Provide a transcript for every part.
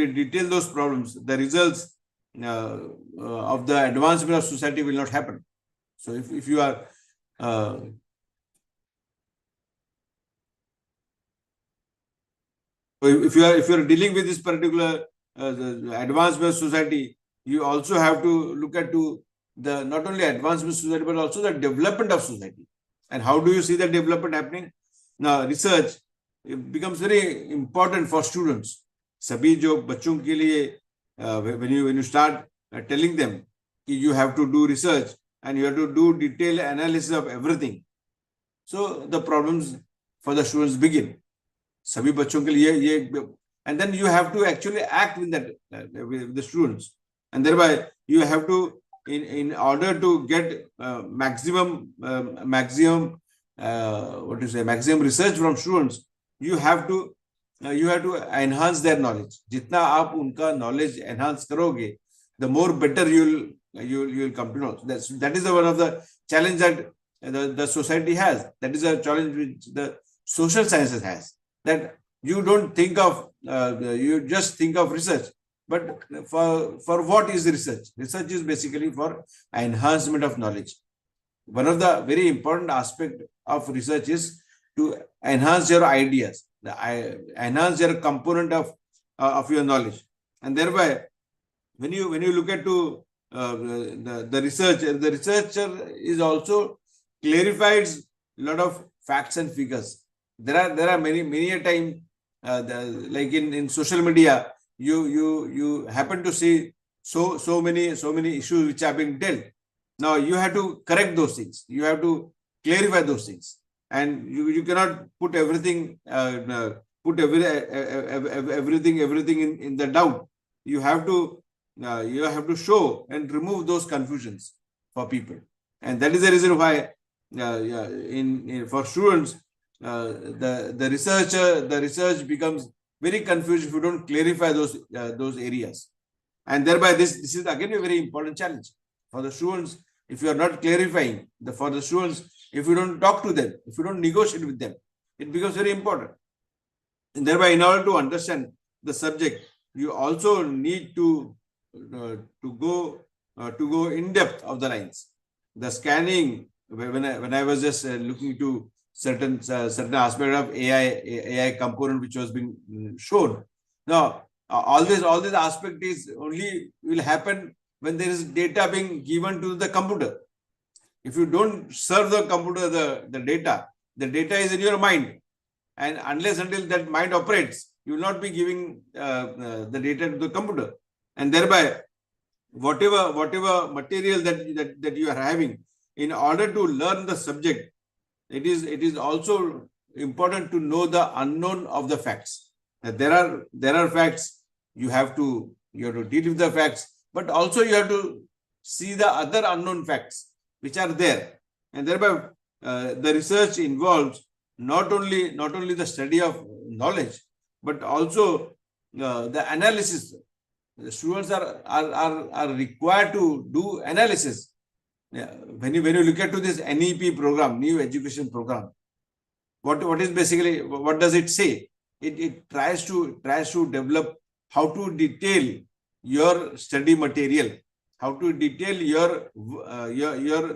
we detail those problems, the results of the advancement of society will not happen. So if you are if you are dealing with this particular advancement of society, you also have to look at to the not only advancement of society but also the development of society. And how do you see the development happening? Now research it becomes very important for students. सभी जो बच्चों के लिए when you start telling them you have to do research and you have to do detailed analysis of everything, so the problems for the students begin. सभी बच्चों के लिए ये, and then you have to actually act with that with the students, and thereby you have to in order to get maximum maximum research from students, you have to enhance their knowledge. जितना आप उनका knowledge enhance करोगे, the more better you'll come to know. That is one of the challenge that the society has. That is a challenge which the social sciences has. That you don't think of you just think of research, but for what is research? Research is basically for enhancement of knowledge. One of the very important aspect of research is to enhance your ideas, enhance your component of your knowledge, and thereby when you look at to the researcher is also clarifies a lot of facts and figures. There are many a time like in social media you happen to see so many issues which have been dealt. Now you have to correct those things. You have to clarify those things, and you cannot put everything everything in the doubt. You have to show and remove those confusions for people, and that is the reason why for students the research becomes very confused if you don't clarify those areas, and thereby this is again a very important challenge for the students. If you are not clarifying for the students, if you don't talk to them, if you don't negotiate with them, it becomes very important. And thereby, in order to understand the subject, you also need to go in depth of the lines. The scanning, when I was just looking to certain aspect of AI component which was being shown. Now, all this aspect is only will happen when there is data being given to the computer. If you don't serve the computer the data is in your mind, and until that mind operates, you will not be giving the data to the computer, and thereby whatever material that you are having, in order to learn the subject, it is also important to know the unknown of the facts. There are facts, you have to deal with the facts, but also you have to see the other unknown facts which are there, and thereby the research involves not only the study of knowledge, but also the analysis. The students are required to do analysis. Yeah. When you look at to this NEP program, new education program, what is basically, what does it say? It tries to develop how to detail your study material, how to detail your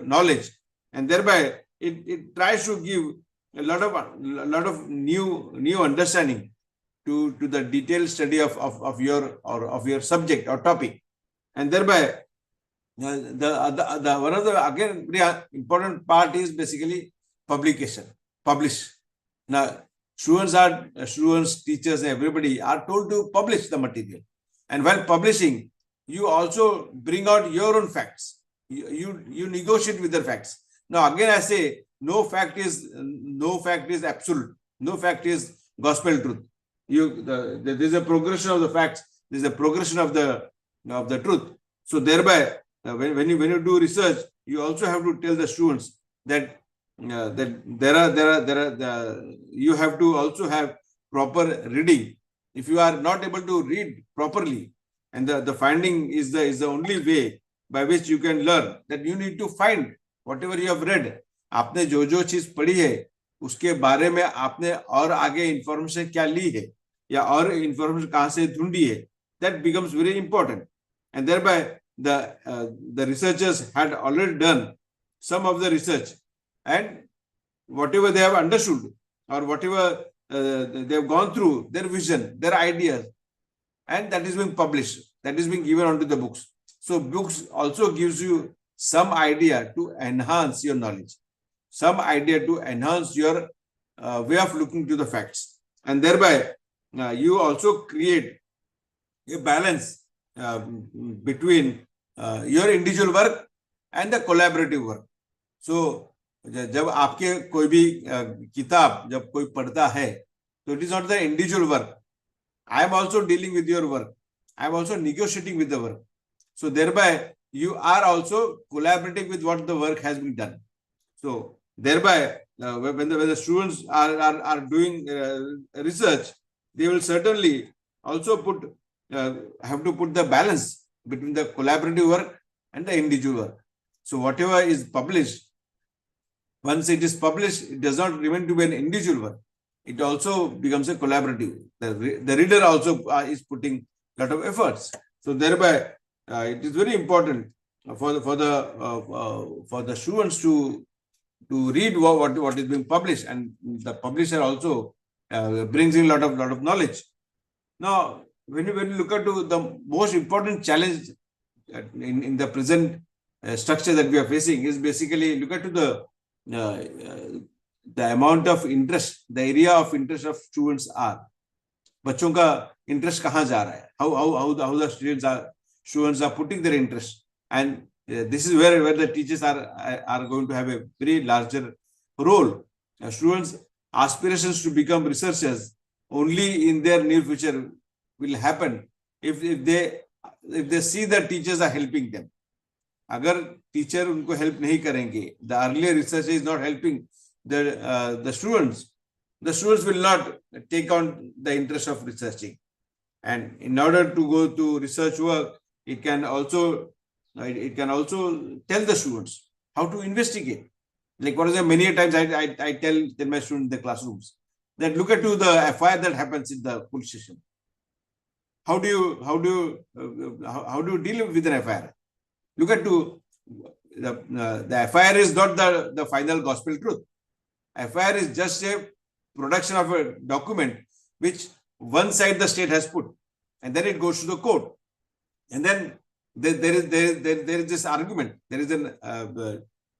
knowledge, and thereby it tries to give a lot of new understanding to the detailed study of your subject or topic, and thereby the one of the again very important part is basically publish. Now students, teachers, everybody are told to publish the material, and while publishing, you also bring out your own facts. You negotiate with the facts. Now again I say, no fact is absolute. No fact is gospel truth. There is a progression of the facts. There is a progression of the truth. So thereby, when you do research, you also have to tell the students that you have to also have proper reading. If you are not able to read properly, and the finding is the only way by which you can learn, that you need to find whatever you have read. आपने जो चीज पढ़ी है उसके बारे में आपने और आगे इंफॉर्मेशन क्या ली है या और इंफॉर्मेशन कहां से ढूंढी है, that becomes very important. And thereby the researchers had already done some of the research, and whatever they have understood or whatever they have gone through, their vision, their ideas, and that is being published, that is being given onto the books. So books also gives you some idea to enhance your knowledge, some idea to enhance your way of looking to the facts, and thereby you also create a balance between your individual work and the collaborative work. So जब आपके कोई भी किताब जब कोई पढ़ता है, तो it is not the individual work. I am also dealing with your work. I am also negotiating with the work. So thereby you are also collaborating with what the work has been done. So thereby when the students are doing research, they will certainly also have to put the balance between the collaborative work and the individual work. So whatever is published, once it is published, it does not remain to be an individual work. It also becomes a collaborative. The reader also is putting a lot of efforts. So thereby, it is very important for the students to read what is being published, and the publisher also brings in a lot of knowledge. Now, when you look at the most important challenge in the present structure that we are facing is basically look at the amount of interest, the area of interest of students are. बच्चों का interest कहाँ जा रहा है? How the students are putting their interest, and this is where the teachers are going to have a very larger role. Students' aspirations to become researchers only in their near future will happen if they see that teachers are helping them. अगर teacher उनको help नहीं करेंगे, the earlier research is not helping the students will not take on the interest of researching. And in order to go to research work, it can also tell the students how to investigate. Like what is many times I tell my students in the classrooms that look at the FIR that happens in the police station. How do you deal with an FIR? Look at the FIR is not the final gospel truth. FIR is just a production of a document which one side the state has put, and then it goes to the court, and then there is this argument. There is an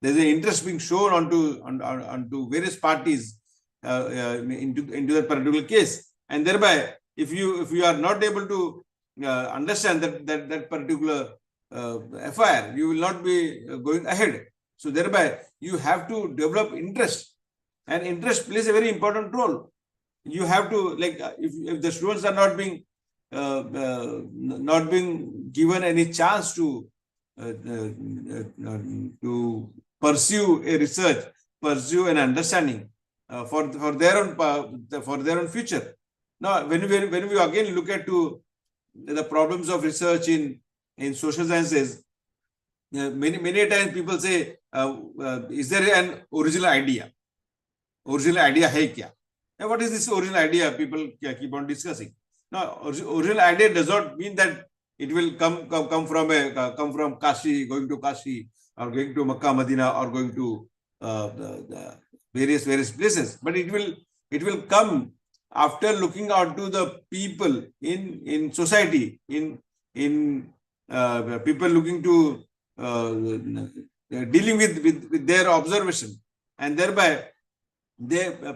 interest being shown onto various parties into that particular case, and thereby if you are not able to understand that particular FIR, you will not be going ahead. So thereby you have to develop interest, and interest plays a very important role. You have to, like, if the students are not being given any chance to pursue a research, pursue an understanding for their own future. Now, when we again look at the problems of research in social sciences, many times people say, is there an original idea? Original idea hai kya? Now, what is this original idea? People keep on discussing. Now, original idea does not mean that it will come from Kashi, going to Kashi, or going to Makkah, Medina, or going to the various places. But it will come after looking out to the people in society, in people looking to dealing with their observation, and thereby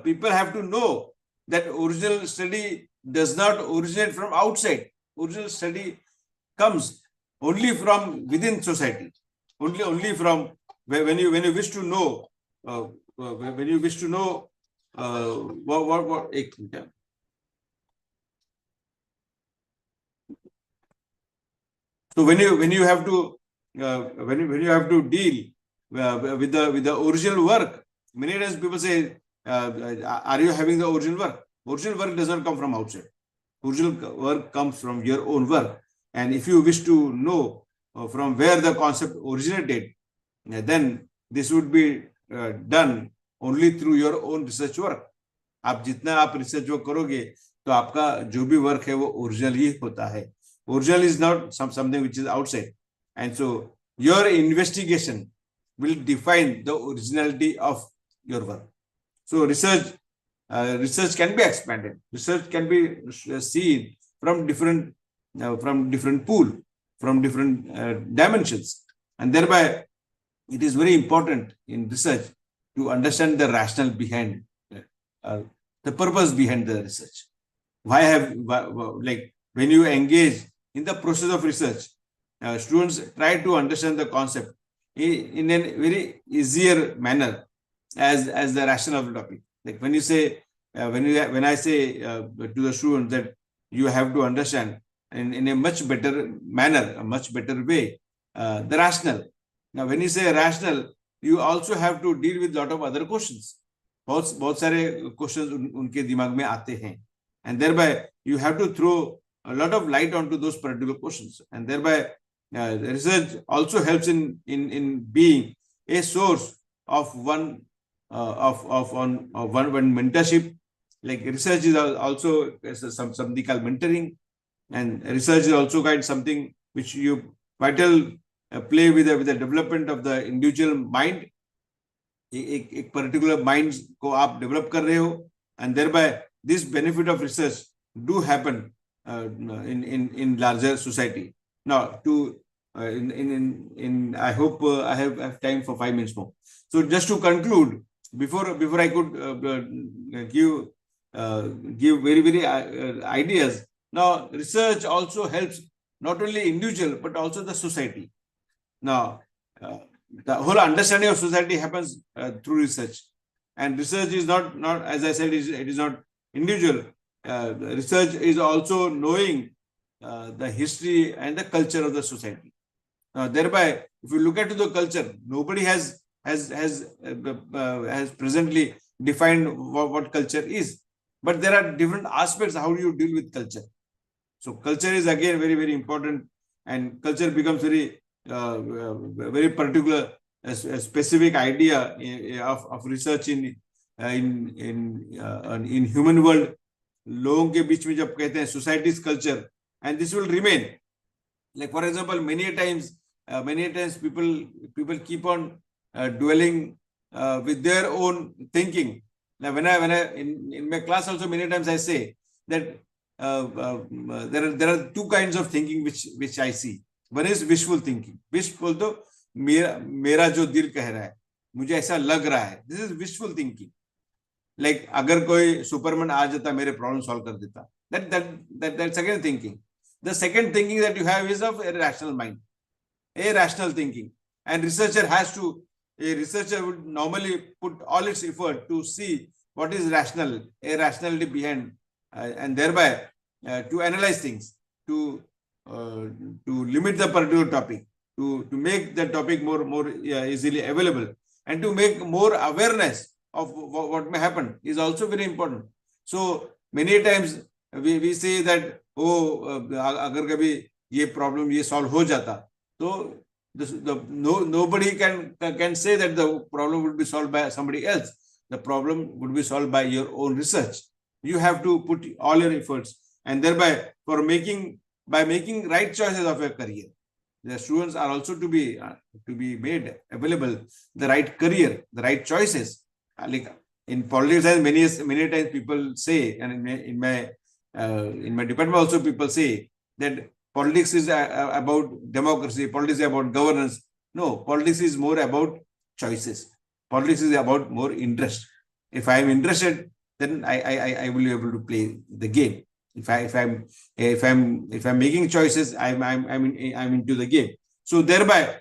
people have to know that original study does not originate from outside. Original study comes only from within society. Only from when you wish to know what so when you have to deal with the original work, many times people say, are you having the original work? Original work does not come from outside. Original work comes from your own work. And if you wish to know from where the concept originated, then this would be done only through your own research work. आप जितना आप research work करोगे, तो आपका जो भी work है वो ओरिजिनल ही होता है. Original is not something which is outside. And so your investigation will define the originality of your work. So research can be expanded. Research can be seen from different pool, from different dimensions, and thereby it is very important in research to understand the rationale behind uh, the purpose behind the research. Like when you engage in the process of research, students try to understand the concept in a very easier manner as the rationale of the topic. Like when you say, when I say to the students that you have to understand in a much better manner, a much better way, the rationale. Now, when you say rationale, you also have to deal with a lot of other questions. बहुत सारे questions उनके दिमाग में आते हैं, and thereby you have to throw a lot of light onto those particular questions, and thereby research also helps in being a source of one one mentorship. Like research is also something called mentoring, and research is also kind of something which you vital play with the development of the individual mind. एक particular mind को आप develop कर रहे हो, and thereby this benefit of research do happen in larger society. Now, I hope I have time for 5 minutes more. So just to conclude, before I could give very ideas. Now, research also helps not only individual but also the society. Now, the whole understanding of society happens through research, and research is not as I said, it is not individual. Research is also knowing the history and the culture of the society. Thereby, if you look at the culture, nobody has presently defined what culture is, but there are different aspects how do you deal with culture. So culture is again very important, and culture becomes very particular, a specific idea of research in human world. लोगों के बीच में जब कहते हैं society's culture, and this will remain. Like for example, many times people keep on dwelling with their own thinking. Now, when I in my class also many times I say that there are two kinds of thinking which I see. One is wishful thinking. Wish बोल दो, मेरा जो दिल कह रहा है, मुझे ऐसा लग रहा है. This is wishful thinking. Like अगर कोई सुपरमैन आ जाता मेरे प्रॉब्लम सॉल्व कर देता. That's again thinking. The second thinking that you have is of a rational mind, a rational thinking. And a researcher would normally put all its effort to see what is rational, a rationality behind, and thereby to analyze things, to limit the particular topic, to make the topic more easily available, and to make more awareness of what may happen is also very important. So many times we say that अगर कभी ये problem ये solve हो जाता, तो nobody can say that the problem would be solved by somebody else. The problem would be solved by your own research. You have to put all your efforts, and thereby by making right choices of your career. The students are also to be made available the right career, the right choices. Like in politics, many times people say, and in my department also people say that politics is about democracy, politics is about governance. No, politics is more about choices. Politics is about more interest. If I am interested, then I will be able to play the game. If I'm making choices, I'm into the game. So thereby,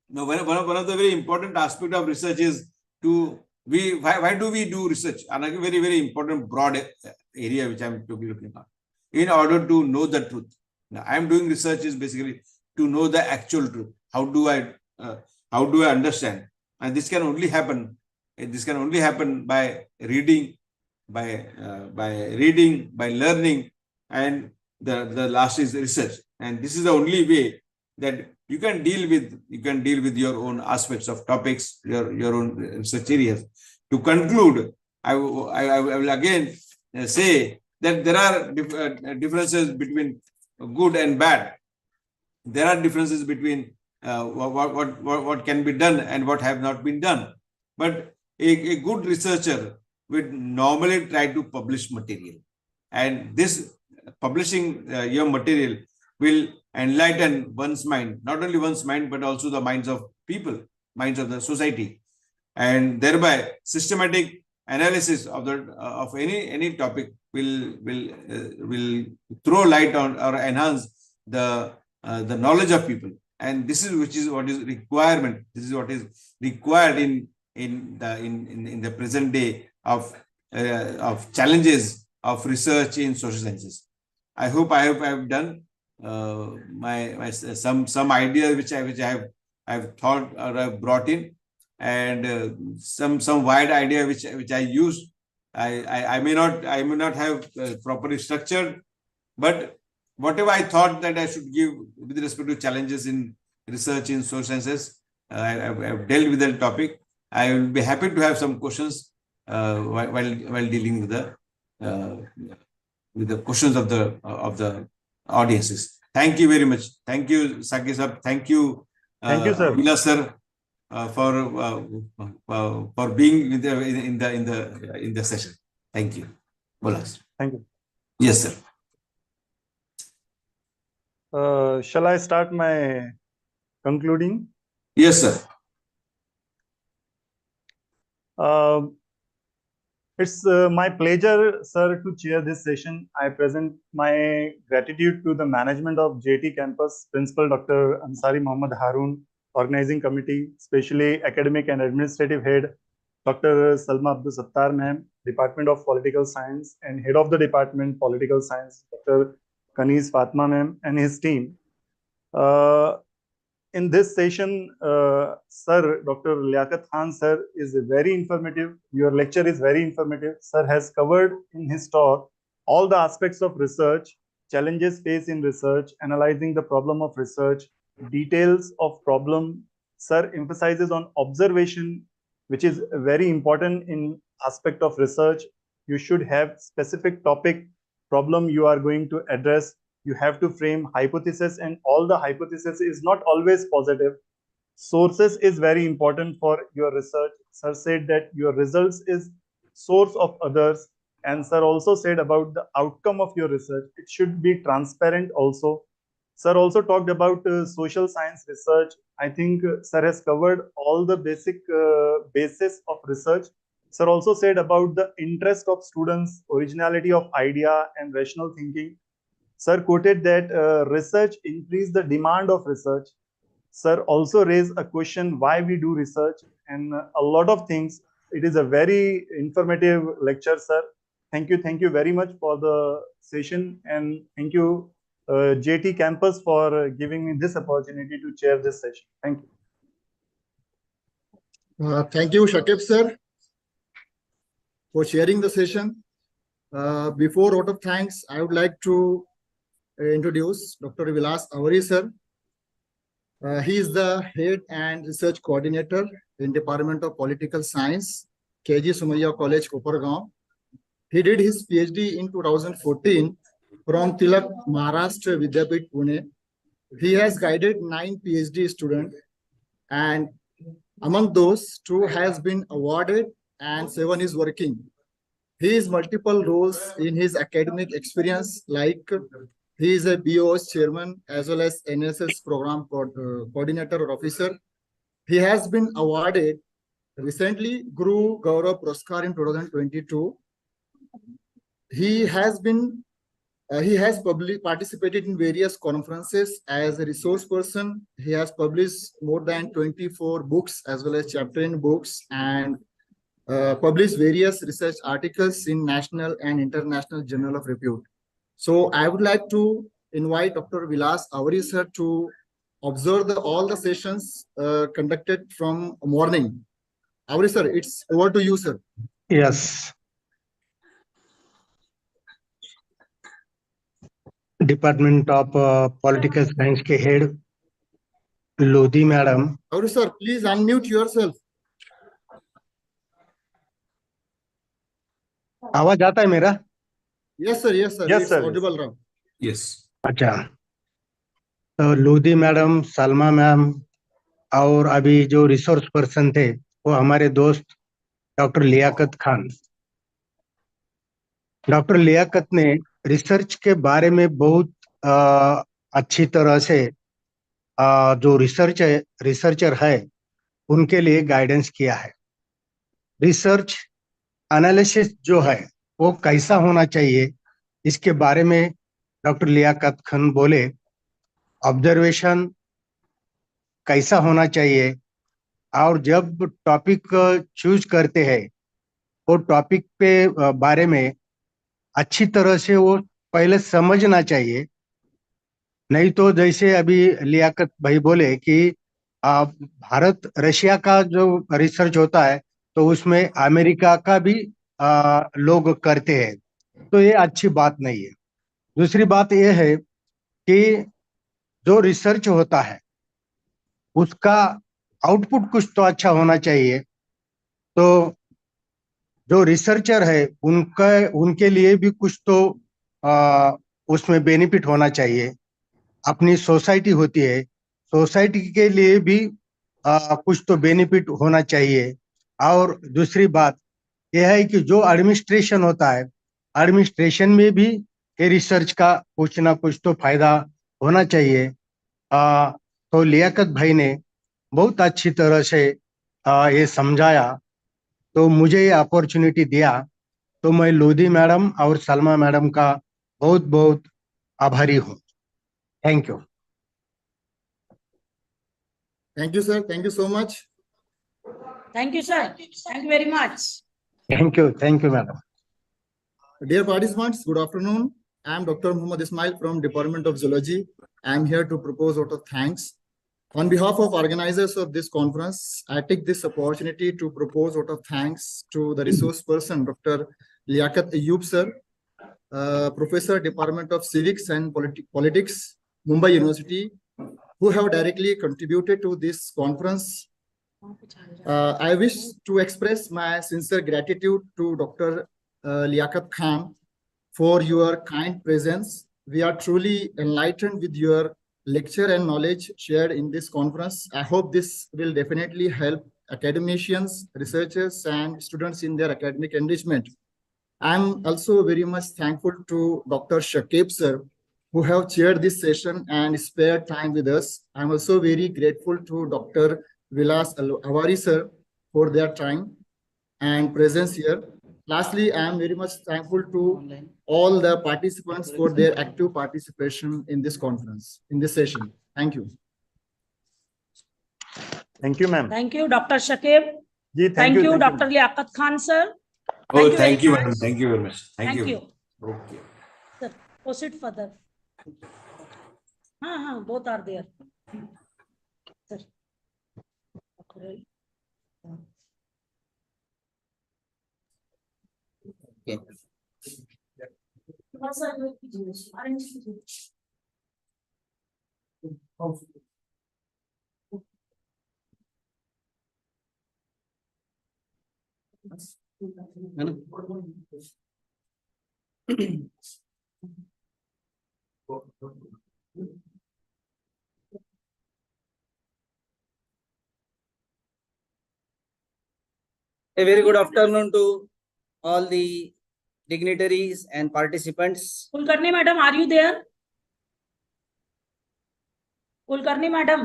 now one of the very important aspect of research is why do we do research? Another very important broad area which I'm looking at, in order to know the truth. Now, I'm doing research is basically to know the actual truth. How do I understand? And this can only happen. This can only happen by reading, by learning, and the last is research. And this is the only way that you can deal with your own aspects of topics, your own research areas. To conclude, I will again say that there are differences between good and bad. There are differences between what can be done and what have not been done. But a good researcher would normally try to publish material, and this publishing your material will enlighten one's mind, not only one's mind but also the minds of people, minds of the society, and thereby systematic analysis of the of any topic will throw light on or enhance the knowledge of people. And this is what is requirement. This is what is required in the present day of challenges of research in social sciences. I hope I have done my some ideas which I have thought or I've brought in, and some wide idea which I use. I may not have properly structured, but whatever I thought that I should give with respect to challenges in research in social sciences, I've dealt with that topic. I will be happy to have some questions while dealing with the questions of the audiences. Thank you very much. Thank you, Saki sir. Thank you, sir. Vilas sir, for being in the session. Thank you. Bolas. Thank you. Yes, sir. Shall I start my concluding? Yes, sir. It's my pleasure, sir, to chair this session. I present my gratitude to the management of J.A.T campus, Principal Dr. Ansari Muhammad Harun, Organizing Committee, especially Academic and Administrative Head, Dr. Salma Abdul Sattar ma'am, Department of Political Science, and Head of the Department Political Science, Dr. Kanis Fatma ma'am, and his team. In this session, sir, Dr. Liaquat Khan sir is very informative. Your lecture is very informative. Sir has covered in his talk all the aspects of research, challenges faced in research, analyzing the problem of research, details of problem. Sir emphasizes on observation, which is very important in aspect of research. You should have specific topic, problem you are going to address. You have to frame hypothesis, and all the hypothesis is not always positive. Sources is very important for your research. Sir said that your results is source of others, and sir also said about the outcome of your research. It should be transparent also. Sir also talked about social science research. I think sir has covered all the basic basis of research. Sir also said about the interest of students, originality of idea, and rational thinking. Sir quoted that research increase the demand of research. Sir also raised a question why we do research and a lot of things. It is a very informative lecture, sir. Thank you very much for the session, and thank you J.A.T campus for giving me this opportunity to chair this session. Thank you. Thank you, Shakib sir, for sharing the session. Before vote of thanks, I would like to introduce Dr. Vilas Avari sir. He is the head and research coordinator in Department of Political Science, KG Sumaiya College, Kopargaon. He did his PhD in 2014 from Tilak Maharashtra Vidyapit, Pune. He has guided 9 PhD students, and among those, 2 has been awarded and 7 is working. He has multiple roles in his academic experience, like he is a BOS chairman as well as NSS program coordinator or officer. He has been awarded recently Guru Gaurav Puraskar in 2022. He has participated in various conferences as a resource person. He has published more than 24 books as well as chapter in books, and published various research articles in national and international journal of repute. So I would like to invite Dr. Vilas Avari sir to observe all the sessions conducted from morning. Avari sir, it's over to you, sir. Yes. Department of Political Science के head Lodi madam. Avari sir, please unmute yourself. आवाज आता है मेरा? Yes sir, yes sir. Yes, it's sir. audible now. Yes. अच्छा, तो Lodhi madam, Salma ma'am और अभी जो रिसोर्स पर्सन थे वो हमारे दोस्त डॉक्टर लियाकत खान। डॉक्टर लियाकत ने रिसर्च के बारे में बहुत अच्छी तरह से जो रिसर्चर है उनके लिए गाइडेंस किया है। रिसर्च एनालिसिस जो है वो कैसा होना चाहिए इसके बारे में डॉक्टर लियाकत खान बोले। ऑब्जर्वेशन कैसा होना चाहिए, और जब टॉपिक चूज करते हैं वो टॉपिक पे बारे में अच्छी तरह से वो पहले समझना चाहिए। नहीं तो जैसे अभी लियाकत भाई बोले कि भारत रशिया का जो रिसर्च होता है तो उसमें अमेरिका का भी लोग करते हैं, तो ये अच्छी बात नहीं है। दूसरी बात यह है कि जो रिसर्च होता है उसका आउटपुट कुछ तो अच्छा होना चाहिए। तो जो रिसर्चर है उनका उनके लिए भी कुछ तो आ, उसमें बेनिफिट होना चाहिए। अपनी सोसाइटी होती है, सोसाइटी के लिए भी कुछ तो बेनिफिट होना चाहिए। और दूसरी बात यह है कि जो एडमिनिस्ट्रेशन होता है, एडमिनिस्ट्रेशन में भी ये रिसर्च का कुछ ना कुछ तो फायदा होना चाहिए। तो लियाकत भाई ने बहुत अच्छी तरह से ये समझाया, तो मुझे ये अपॉर्चुनिटी दिया, तो मैं लोधी मैडम और सलमा मैडम का बहुत बहुत आभारी हूँ। Thank you. Thank you, sir. Thank you so much. Thank you, sir. Thank you very much. Thank you madam. Dear participants, good afternoon. I am Dr. Muhammad Ismail from Department of Zoology. I am here to propose a vote of thanks. On behalf of organizers of this conference, I take this opportunity to propose a vote of thanks to the resource person, Dr. Liaquat Ayyub sir, Professor, Department of Civics and Politics, Mumbai University, who have directly contributed to this conference. I wish to express my sincere gratitude to Dr. Liaquat Khan for your kind presence. We are truly enlightened with your lecture and knowledge shared in this conference. I hope this will definitely help academicians, researchers, and students in their academic engagement. I'm also very much thankful to Dr. Shakib sir, who have chaired this session and spared time with us. I'm also very grateful to Dr. Vilas Avari sir for their time and presence here. Lastly, I am very much thankful to all the participants for their active participation in this conference, in this session. Thank you. Thank you, ma'am. Thank you, Dr. Shakib. Ji, Thank you, thank Dr. Liaquat Khan, sir. Oh, Thank you thank very you, much. madam. Thank you very much. Thank you. Okay. Sir, proceed further. Both are there. Sir. Okay. A very good afternoon to all the dignitaries and participants. Kulkarni madam, are you there? Kulkarni madam.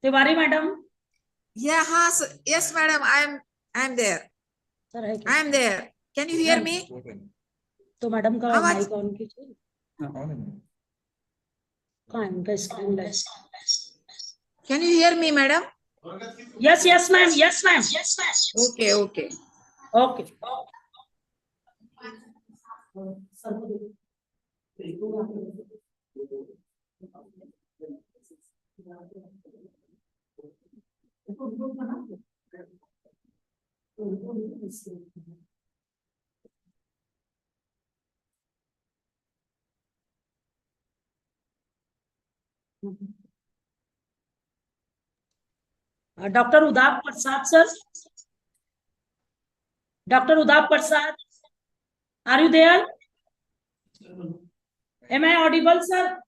Tiwari madam. Yeah, yes, madam. I'm there. Sir, है क्या? I'm there. Can you hear me? तो madam का आवाज- mic on कीजिए। कहाँ है उनका screen है? Can you hear me, madam? Yes, yes, ma'am. Yes, ma'am. Okay, okay. Okay. Dr. Udap Prasad, sir. Dr. Udap Prasad, are you there? Am I audible, sir?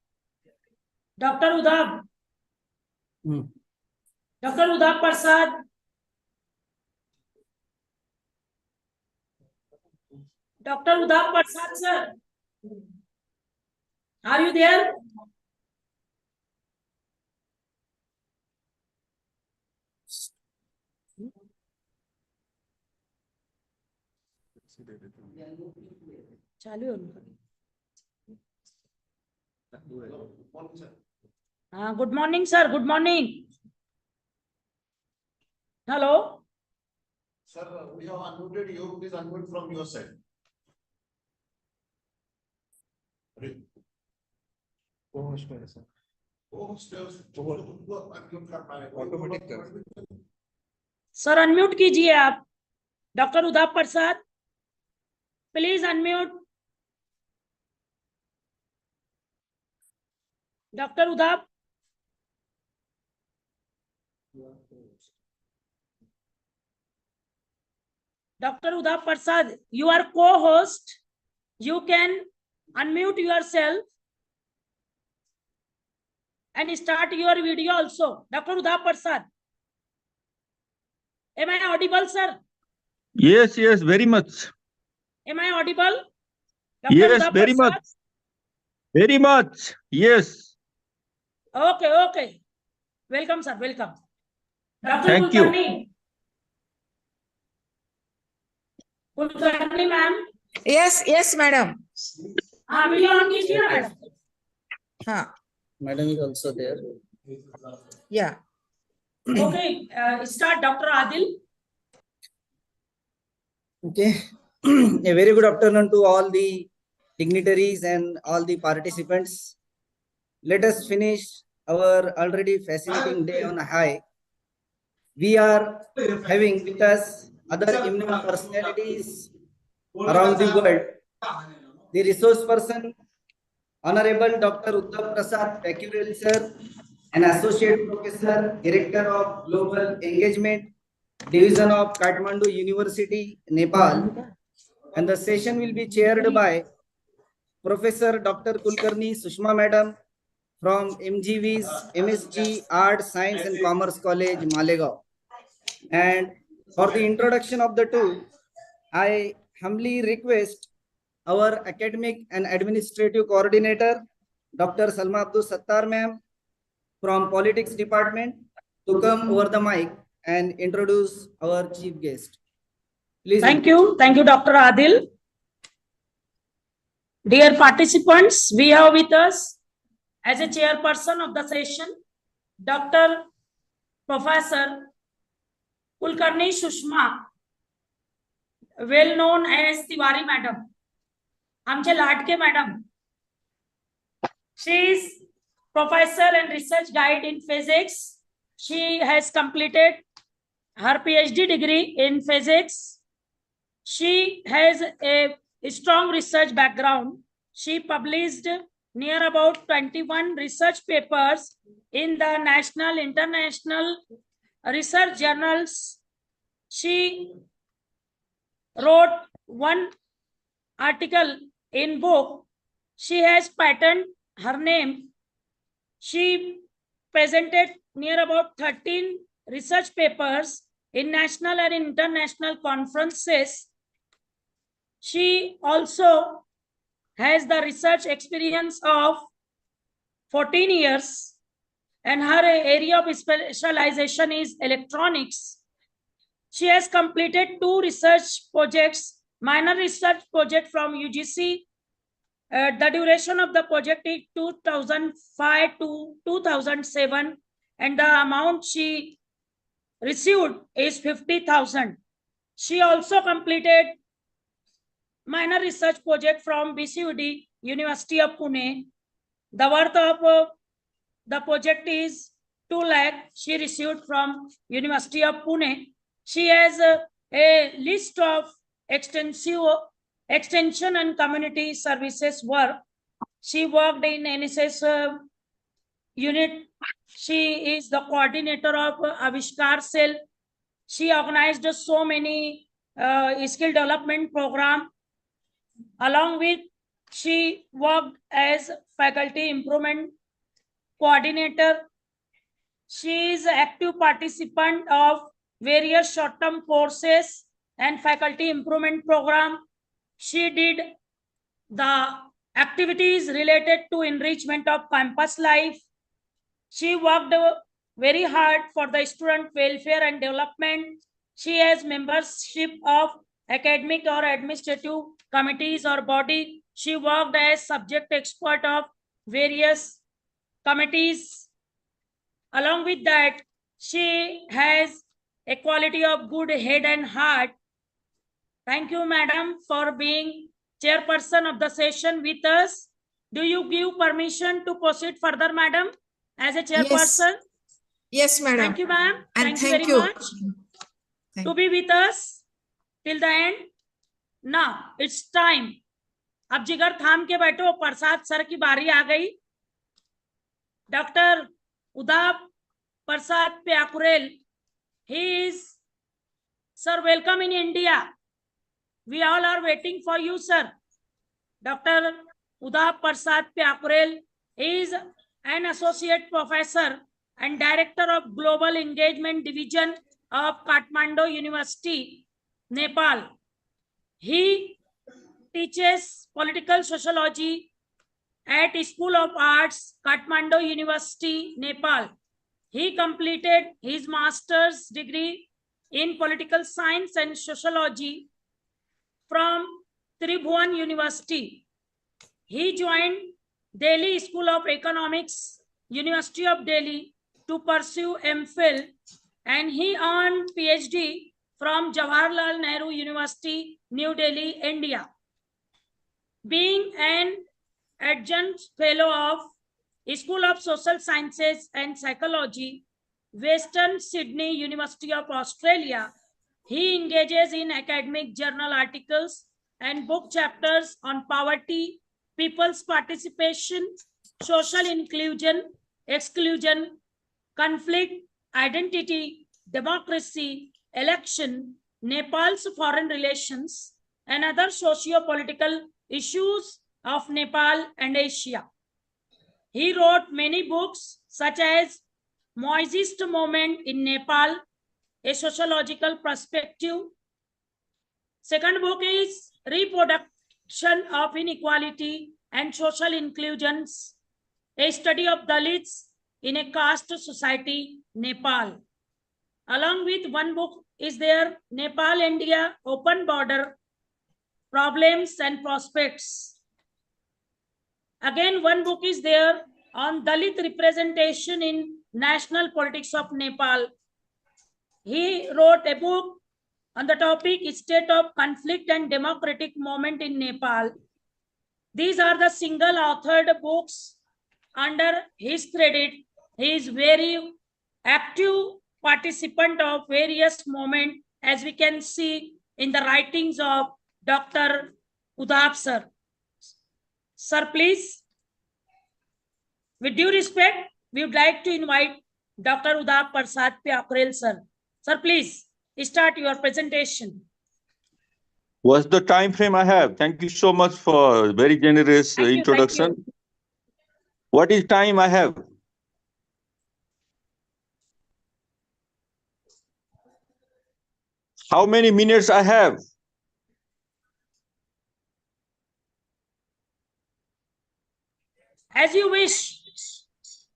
Dr. Udab. Dr. Udab Prasad. Dr. Udab Prasad, sir. Are you there? चालू है उनका. Good morning, sir. Good morning. Hello. Sir, we have unmuted you. Please unmute from your side. Sir, unmute कीजिए आप. Dr. Udab Prasad. Please unmute. Dr. Udab. Dr. Udab Prasad, you are co-host. You can unmute yourself and start your video also. Dr. Udab Prasad. Am I audible, sir? Yes, very much. Am I audible? Dr. Yes, Udab very Prasad? much. Very much. Yes. Okay. Welcome, sir. Welcome. Dr. Thank you. Kulkarni. Kulkarni, ma'am. Yes, madam. Video on कीजिए ना, madam. Madam is also there. Yeah. Okay, start, Dr. Adil. Okay. A very good afternoon to all the dignitaries and all the participants. Let us finish our already fascinating day on a high. We are having with us other eminent personalities around the world. The resource person, Honorable Dr. Uddhav Prasad Pekirel sir, an associate professor, director of global engagement, division of Kathmandu University, Nepal. And the session will be chaired by Professor Dr. Kulkarni Sushma Madam from MGV's MSG Art, Science and Commerce College, Malegaon. And for the introduction of the two, I humbly request our academic and administrative coordinator, Dr. Salma Abdul Sattar ma'am from Politics Department to come over the mic and introduce our chief guest. Please. Thank you, Dr. Adil. Dear participants, we have with us as a chairperson of the session, Dr. Professor Kulkarni Sushma, well known as Tiwari Madam. आमचे लाडके madam. She is professor and research guide in physics. She has completed her PhD degree in physics. She has a strong research background. She published near about 21 research papers in the national, international research journals. She wrote one article in book. She has patented her name. She presented near about 13 research papers in national and international conferences. She also has the research experience of 14 years and her area of specialization is electronics. She has completed 2 research projects, minor research project from UGC. The duration of the project is 2005 to 2007 and the amount she received is 50,000. She also completed minor research project from BCUD, University of Pune. The worth of the project is 2 lakh. She received from University of Pune. She has a list of extensive extension and community services work. She worked in NSS unit. She is the coordinator of Avishkar Cell. She organized so many skill development program. Along with She worked as faculty improvement coordinator. She is an active participant of various short-term courses and faculty improvement program. She did the activities related to enrichment of campus life. She worked very hard for the student welfare and development. She has membership of academic or administrative committees or body. She worked as subject expert of various committees. Along with that, she has a quality of good head and heart. Thank you, madam, for being chairperson of the session with us. Do you give permission to proceed further, madam, as a chairperson? Yes, madam. Thank you, ma'am. And Thank you very much Thank to be with us till the end. Now it's time. अब जिगर थाम के बैठो, प्रसाद sir की बारी आ गई. Doctor Udap Prasad Pyakurel, he is, sir, welcome in India. We all are waiting for you, sir. Dr. Udap Prasad Pyakurel is an associate professor and director of Global Engagement Division of Kathmandu University, Nepal. He teaches political sociology at School of Arts, Kathmandu University, Nepal. He completed his master's degree in political science and sociology from Tribhuvan University. He joined Delhi School of Economics, University of Delhi to pursue MPhil, and he earned PhD from Jawaharlal Nehru University, New Delhi, India. Being an adjunct fellow of School of Social Sciences and Psychology, Western Sydney University of Australia, he engages in academic journal articles and book chapters on poverty, people's participation, social inclusion, exclusion, conflict, identity, democracy, election, Nepal's foreign relations, and other socio-political issues of Nepal and Asia. He wrote many books such as Moist Moment in Nepal, a sociological perspective. Second book is Reproduction of Inequality and Social Inclusions, a study of Dalits in a caste society, Nepal. Along with one book is there, Nepal-India Open Border, Problems and Prospects. Again, one book is there on Dalit representation in national politics of Nepal. He wrote a book on the topic State of Conflict and Democratic Movement in Nepal. These are the single authored books under his credit. He is very active participant of various movements, as we can see in the writings of Dr. Udap sir. Sir, please. With due respect, we would like to invite Dr. Udap Prasad Pyakurel sir. Sir, please start your presentation. What's the time frame I have? Thank you so much for very generous introduction. Thank you. What is time I have? How many minutes I have? As you wish.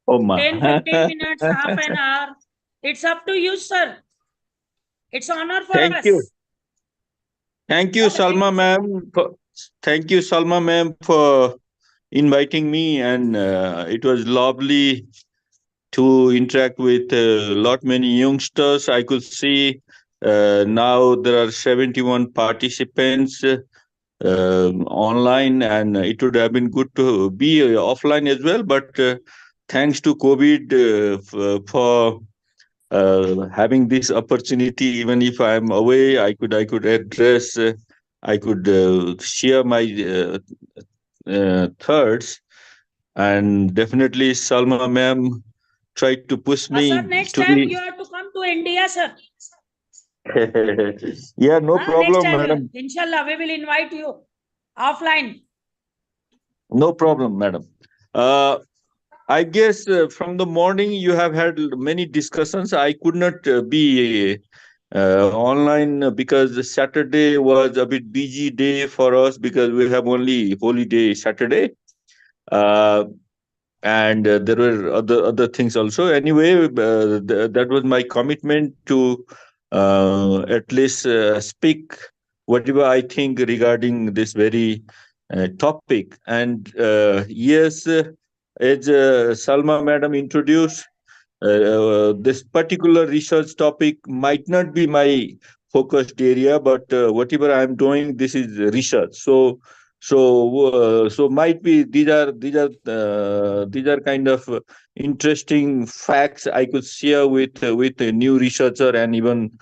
Oh my. 10, 15 minutes, half an hour. It's up to you, sir. It's an honor for us. Thank you. Thank you, Salma ma'am. Thank you, Salma ma'am, for inviting me, and it was lovely to interact with a lot many youngsters. I could see now there are 71 participants online, and it would have been good to be offline as well. But thanks to COVID for having this opportunity, even if I am away, I could address, I could share my thoughts, and definitely Salma ma'am tried to push me. Sir, next time you have to come to India, sir. Yeah, no problem, next time, madam. Inshallah, we will invite you offline. No problem, madam. I guess from the morning you have had many discussions. I could not be online because Saturday was a bit busy day for us because we have only holiday Saturday. Uh, and there were other things also. Anyway, that was my commitment to at least speak whatever I think regarding this very topic. And yes, as Salma madam introduced, this particular research topic might not be my focused area, but whatever I'm doing, this is research. So might be these are kind of interesting facts I could share with a new researcher and even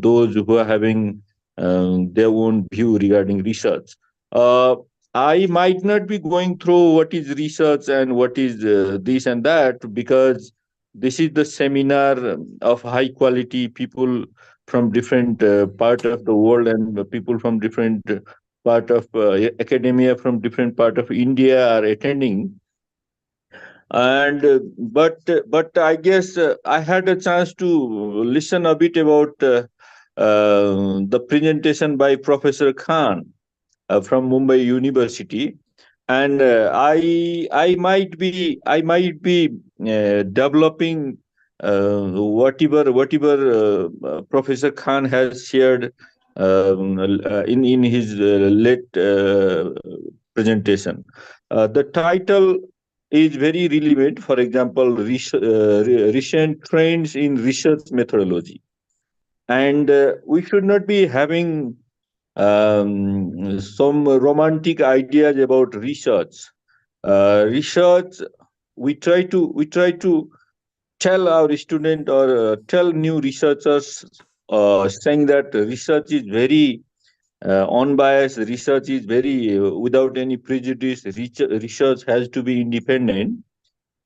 those who are having their own view regarding research. Uh, I might not be going through what is research and what is this and that because this is the seminar of high quality people from different part of the world and people from different part of academia from different part of India are attending. And but I guess I had a chance to listen a bit about the presentation by Professor Khan from Mumbai University, and I might be developing whatever Professor Khan has shared in his late presentation. The title is very relevant. For example, recent trends in research methodology, and we should not be having some romantic ideas about research. Research, we try to tell our student or tell new researchers, saying that research is very unbiased, research is very without any prejudice, research has to be independent.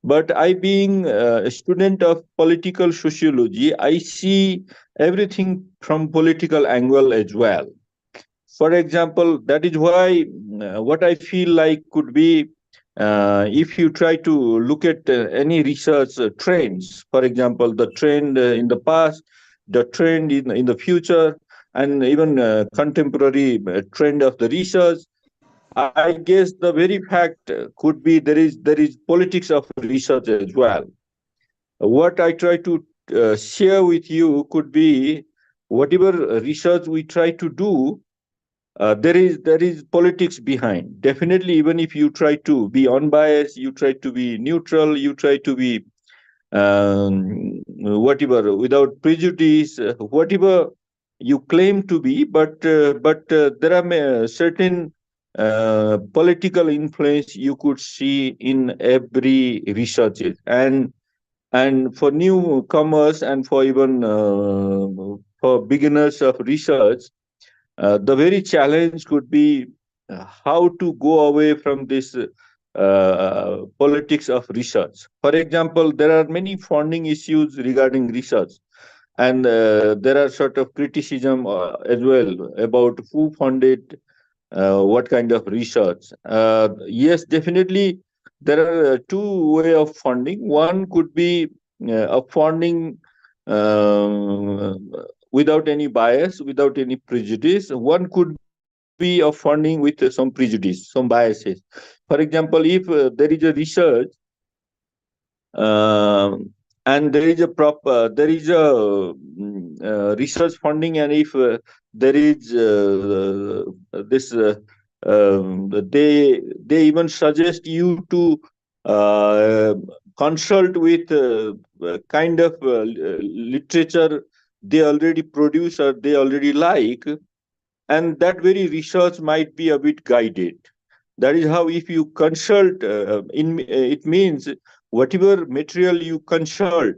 But I, being a student of political sociology, I see everything from political angle as well. For example, that is why what I feel like could be, if you try to look at any research trends, for example, the trend in the past, the trend in the future, and even contemporary trend of the research, I guess the very fact could be there is politics of research as well. What I try to share with you could be whatever research we try to do, there is politics behind. Definitely, even if you try to be unbiased, you try to be neutral, you try to be whatever without prejudice, whatever you claim to be, but there are certain political influence you could see in every research, and for newcomers and for even for beginners of research, the very challenge could be how to go away from this politics of research. For example, there are many funding issues regarding research, and there are sort of criticism as well about who funded what kind of research. Yes, definitely, there are two way of funding. One could be a funding without any bias, without any prejudice. One could be a funding with some prejudice, some biases. For example, if there is a research and there is a research funding, and if there is this they even suggest you to uh, consult with kind of literature they already produce or they already like, and that very research might be a bit guided. That is how, if you consult, it means whatever material you consult,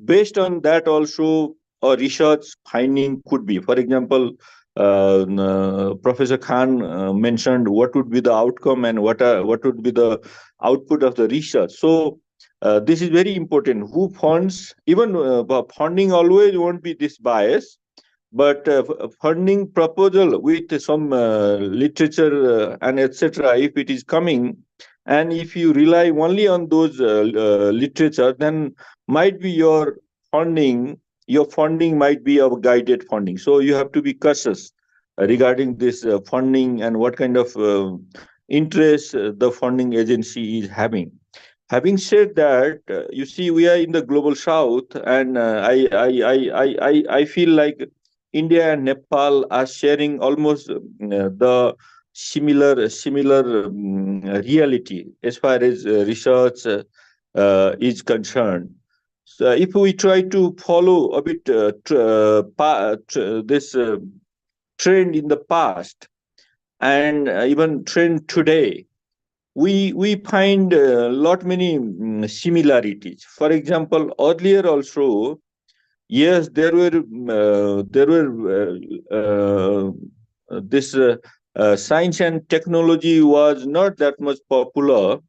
based on that also a research finding could be. For example, Professor Khan mentioned what would be the outcome and what would be the output of the research. So this is very important. Who funds? Even funding always won't be this bias, but funding proposal with some literature and etc. If it is coming, and if you rely only on those literature, then might be your funding might be a guided funding. So you have to be cautious regarding this funding and what kind of interest the funding agency is having. Having said that, you see, we are in the global south, and I feel like India and Nepal are sharing almost the similar reality as far as research is concerned. So if we try to follow a bit this trend in the past and even trend today, we find a lot many similarities. For example, earlier also, yes, there were this science and technology was not that much popular.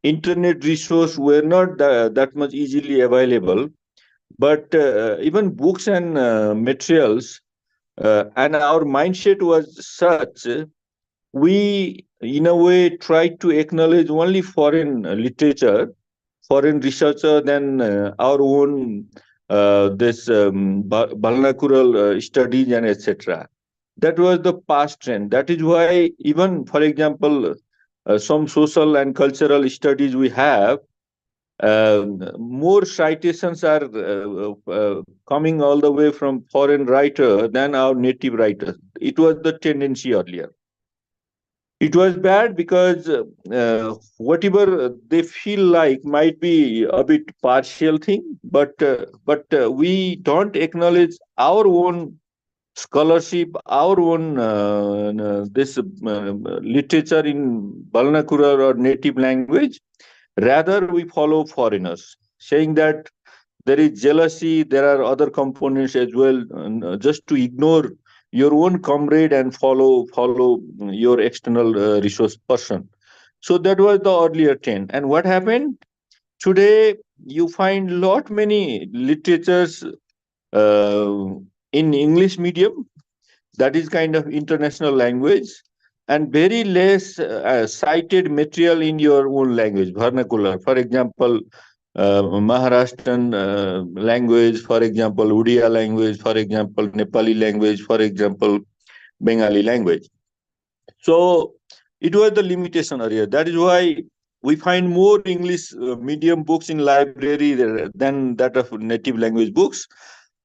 Internet resource were not that much easily available, but even books and materials, and our mindset was such, we in a way tried to acknowledge only foreign literature, foreign researcher than our own this vernacular studies and etc. That was the past trend. That is why even, for example, some social and cultural studies we have, more citations are coming all the way from foreign writer than our native writers. It was the tendency earlier. It was bad because whatever they feel like might be a bit partial thing, but we don't acknowledge our own scholarship, our own this literature in vernacular or native language. Rather, we follow foreigners, saying that there is jealousy, there are other components as well, just to ignore your own comrade and follow your external resource person. So that was the earlier trend. And what happened today? You find lot many literatures uh, in English medium, that is kind of international language, and very less cited material in your own language, vernacular. For example, Maharashtrian language, for example, Odia language, for example, Nepali language, for example, Bengali language. So it was the limitation area. That is why we find more English medium books in library than that of native language books,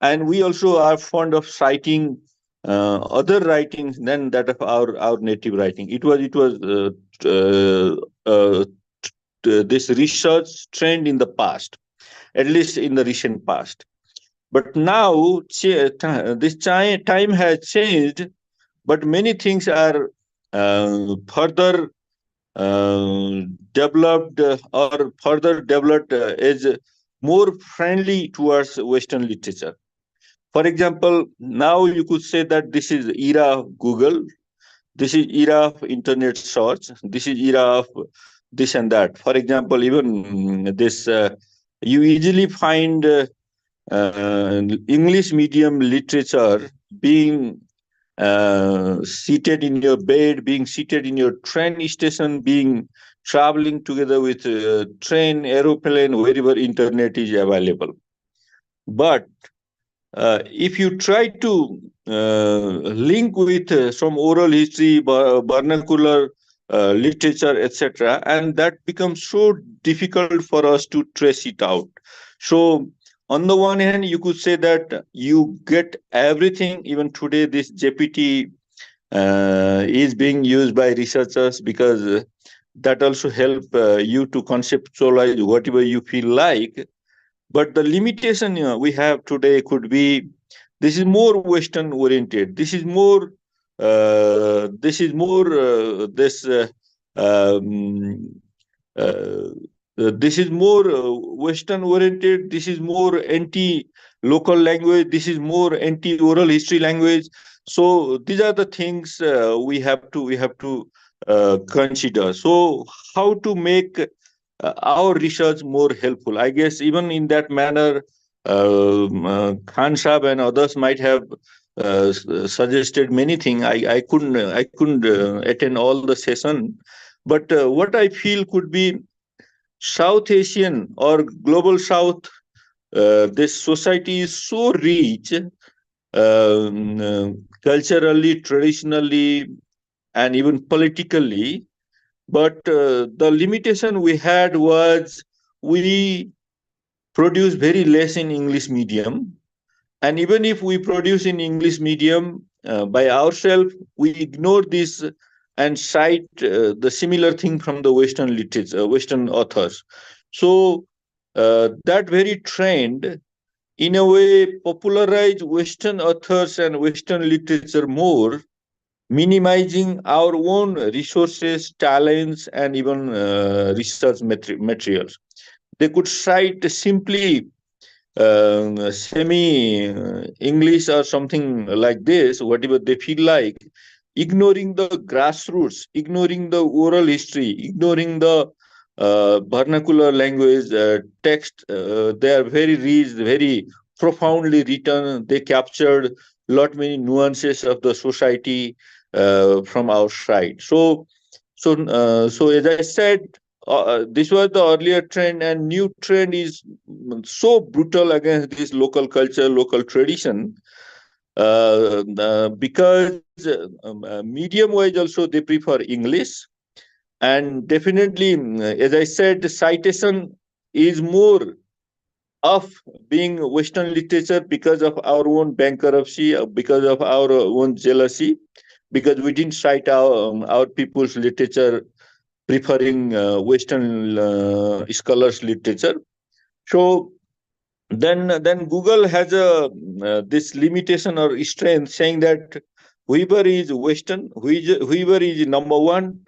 and we also are fond of citing other writings than that of our native writing. It was uh, uh, this research trend in the past, at least in the recent past. But now this time has changed, but many things are further developed or further developed as more friendly towards Western literature. For example, now you could say that this is era of Google, this is era of internet search, this is era of this and that. For example, even this you easily find English medium literature being seated in your bed, being seated in your train station, being traveling together with train, aeroplane, wherever internet is available. But if you try to link with some oral history, vernacular literature, etc., and that becomes so difficult for us to trace it out. So, on the one hand, you could say that you get everything. Even today, this JPT is being used by researchers because that also help you to conceptualize whatever you feel like. But the limitation we have today could be this is more Western oriented. Um, uh, this is more Western oriented. This is more anti local language. This is more anti oral history language. So these are the things we have to consider. So how to make our research more helpful? I guess even in that manner, Khan Saab and others might have suggested many things. I couldn't attend all the session, but what I feel could be South Asian or global South. This society is so rich, culturally, traditionally, and even politically. But the limitation we had was we produce very less in English medium, and even if we produce in English medium by ourselves, we ignore this and cite the similar thing from the Western literature, Western authors. So that very trend, in a way, popularize Western authors and Western literature more, minimizing our own resources, talents, and even research materials. They could cite simply semi English or something like this, whatever they feel like, ignoring the grassroots, ignoring the oral history, ignoring the vernacular language text. They are very rich, very profoundly written. They captured lot many nuances of the society from our side. So as I said, this was the earlier trend, and new trend is so brutal against this local culture, local tradition, because medium wise also they prefer English, and definitely, as I said, the citation is more of being Western literature because of our own bankruptcy, because of our own jealousy, because we didn't cite our people's literature preferring Western scholars' literature. So then Google has a this limitation or strength, saying that whoever is Western, whoever is number one,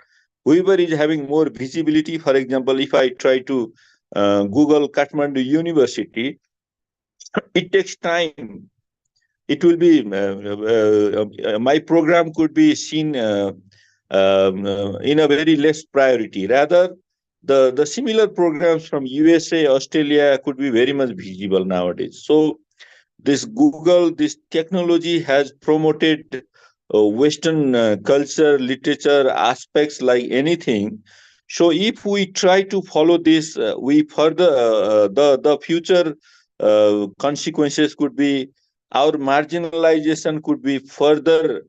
whoever is having more visibility. For example, if I try to Google Kathmandu University, it takes time. It will be my program could be seen in a very less priority. Rather, the similar programs from USA, Australia could be very much visible nowadays. So this Google, this technology has promoted Western culture, literature aspects like anything. So if we try to follow this, we further the future consequences could be our marginalization could be further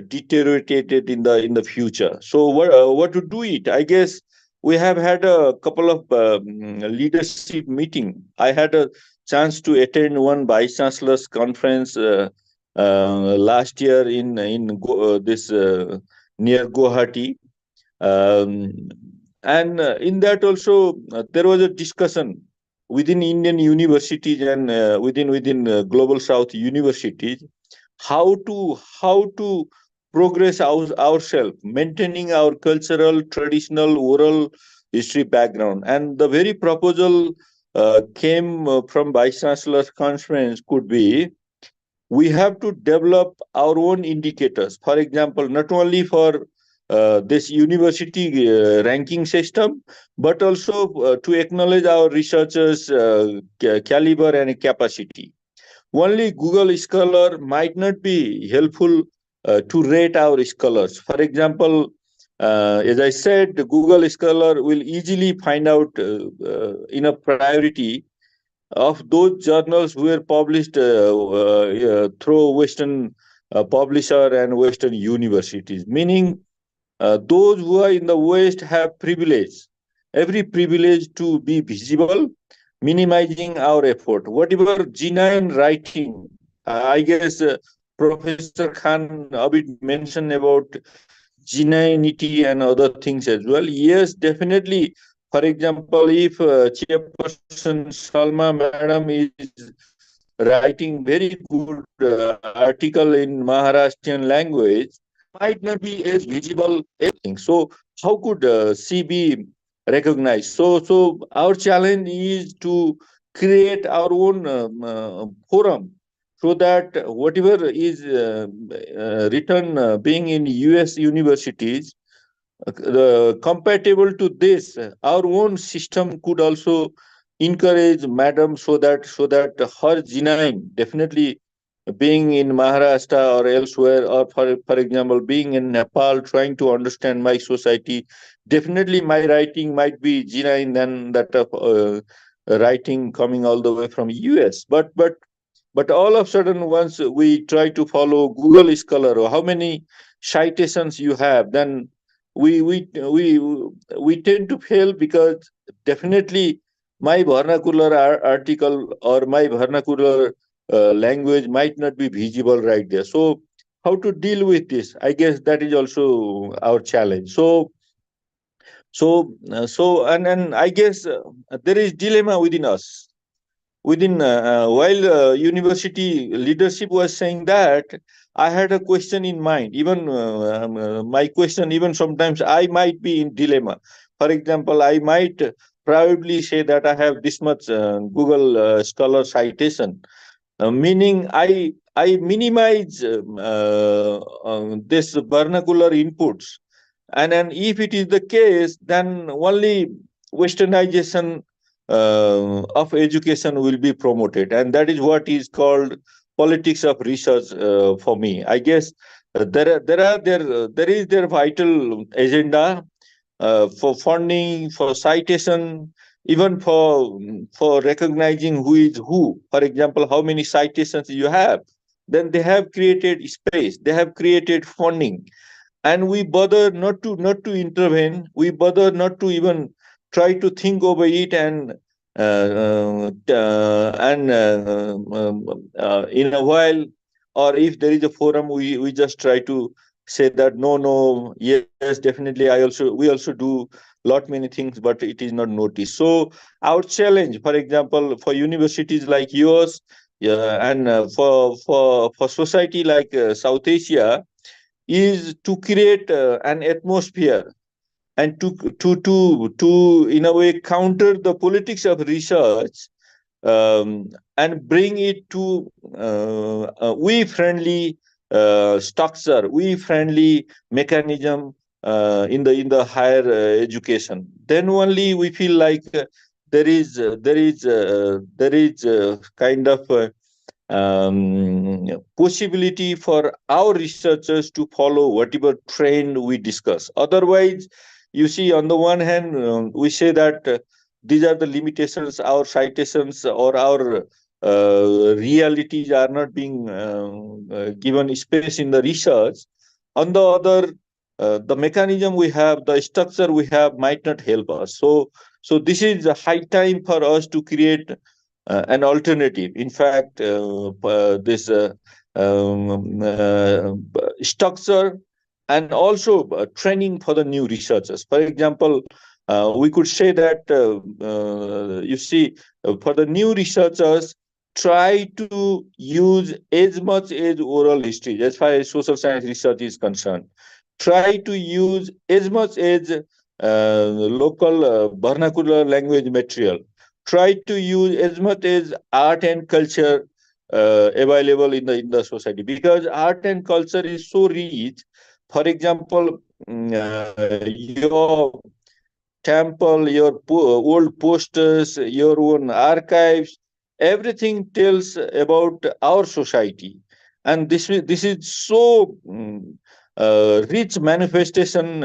deteriorated in the future. So what to do it? I guess we have had a couple of leadership meeting. I had a chance to attend one vice chancellor's conference last year in this near Guwahati, um, and in that also there was a discussion within Indian universities and within global South universities, how to progress ourselves, maintaining our cultural, traditional, oral history background. And the very proposal came from Vice Chancellor's conference could be we have to develop our own indicators. For example, not only for this university ranking system, but also to acknowledge our researchers' caliber and capacity. Only Google Scholar might not be helpful to rate our scholars. For example, as I said, Google Scholar will easily find out in a priority of those journals who were published through Western publisher and Western universities, meaning those who are in the West have privilege, every privilege to be visible, minimizing our effort. Whatever genuine writing, I guess Professor Khan a bit mentioned about genuinity and other things as well. Yes, definitely. For example, if Chairperson Salma Madam is writing very good article in Maharashtrian language, might not be as visible everything. So how could she be recognized? So our challenge is to create our own forum so that whatever is written being in US universities compatible to this, our own system could also encourage madam so that her genuine, definitely being in Maharashtra or elsewhere, or for example, being in Nepal, trying to understand my society, definitely my writing might be generic than that of writing coming all the way from US. But all of a sudden, once we try to follow Google Scholar or how many citations you have, then we we tend to fail, because definitely my vernacular article or my vernacular language might not be visible right there. So how to deal with this? I guess that is also our challenge. And I guess there is dilemma within us, within while university leadership was saying that, I had a question in mind. Even my question, even sometimes I might be in dilemma. For example, I might probably say that I have this much Google Scholar citation, meaning I minimize this vernacular inputs. And if it is the case, then only westernization of education will be promoted, and that is what is called politics of research for me. I guess there is their vital agenda for funding, for citation, even for recognizing who is who. For example, how many citations you have, then they have created space, they have created funding, and we bother not to intervene. We bother not to even try to think over it, and in a while, or if there is a forum, we just try to say that no, yes, definitely, we also do lot many things, but it is not noticed. So our challenge, for example, for universities like yours, yeah, and for society like South Asia, is to create an atmosphere, and to in a way counter the politics of research, and bring it to we friendly structure, we friendly mechanism in the higher education. Then only we feel like there is kind of possibility for our researchers to follow whatever trend we discuss. Otherwise, you see, on the one hand, we say that these are the limitations, our citations or our realities are not being given space in the research. On the other, the mechanism we have, the structure we have might not help us. So this is a high time for us to create an alternative. In fact, this structure, and also training for the new researchers. For example, we could say that you see, for the new researchers, try to use as much as oral history as far as social science research is concerned. Try to use as much as local vernacular language material. Try to use as much as art and culture available in the society, because art and culture is so rich. For example, your temple, your old posters, your own archives, everything tells about our society. And this is so rich manifestation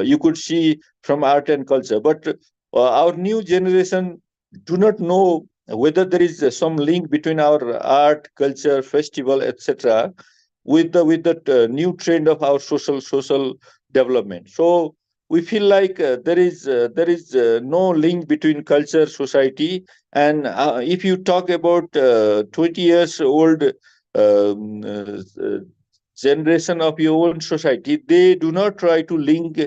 you could see from art and culture. But our new generation do not know whether there is some link between our art, culture, festival, etc., with the new trend of our social development. So we feel like there is no link between culture, society, and if you talk about 20 years old generation of your own society, they do not try to link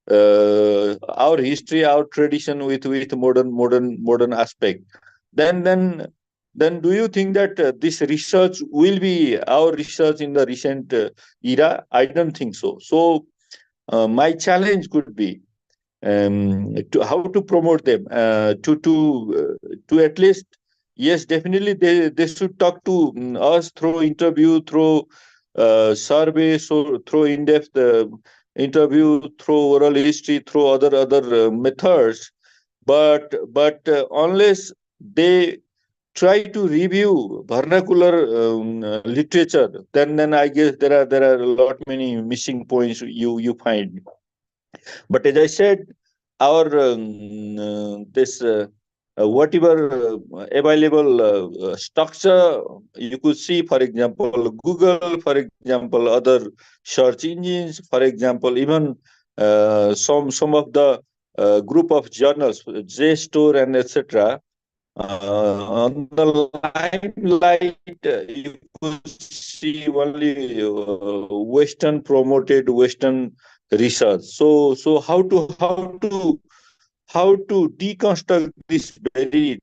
our history, our tradition with modern aspect. Then do you think that this research will be our research in the recent era? I don't think so. So my challenge could be to how to promote them, to at least, yes, definitely they should talk to us through interview, through survey, so through in-depth interview, through oral history, through other methods. But unless they try to review vernacular literature, then I guess there are a lot many missing points you find. But as I said, our this whatever available structure you could see, for example, Google, for example, other search engines, for example, even some of the group of journals, JSTOR and etc. On the limelight, you could see only Western promoted Western research. So how to deconstruct this very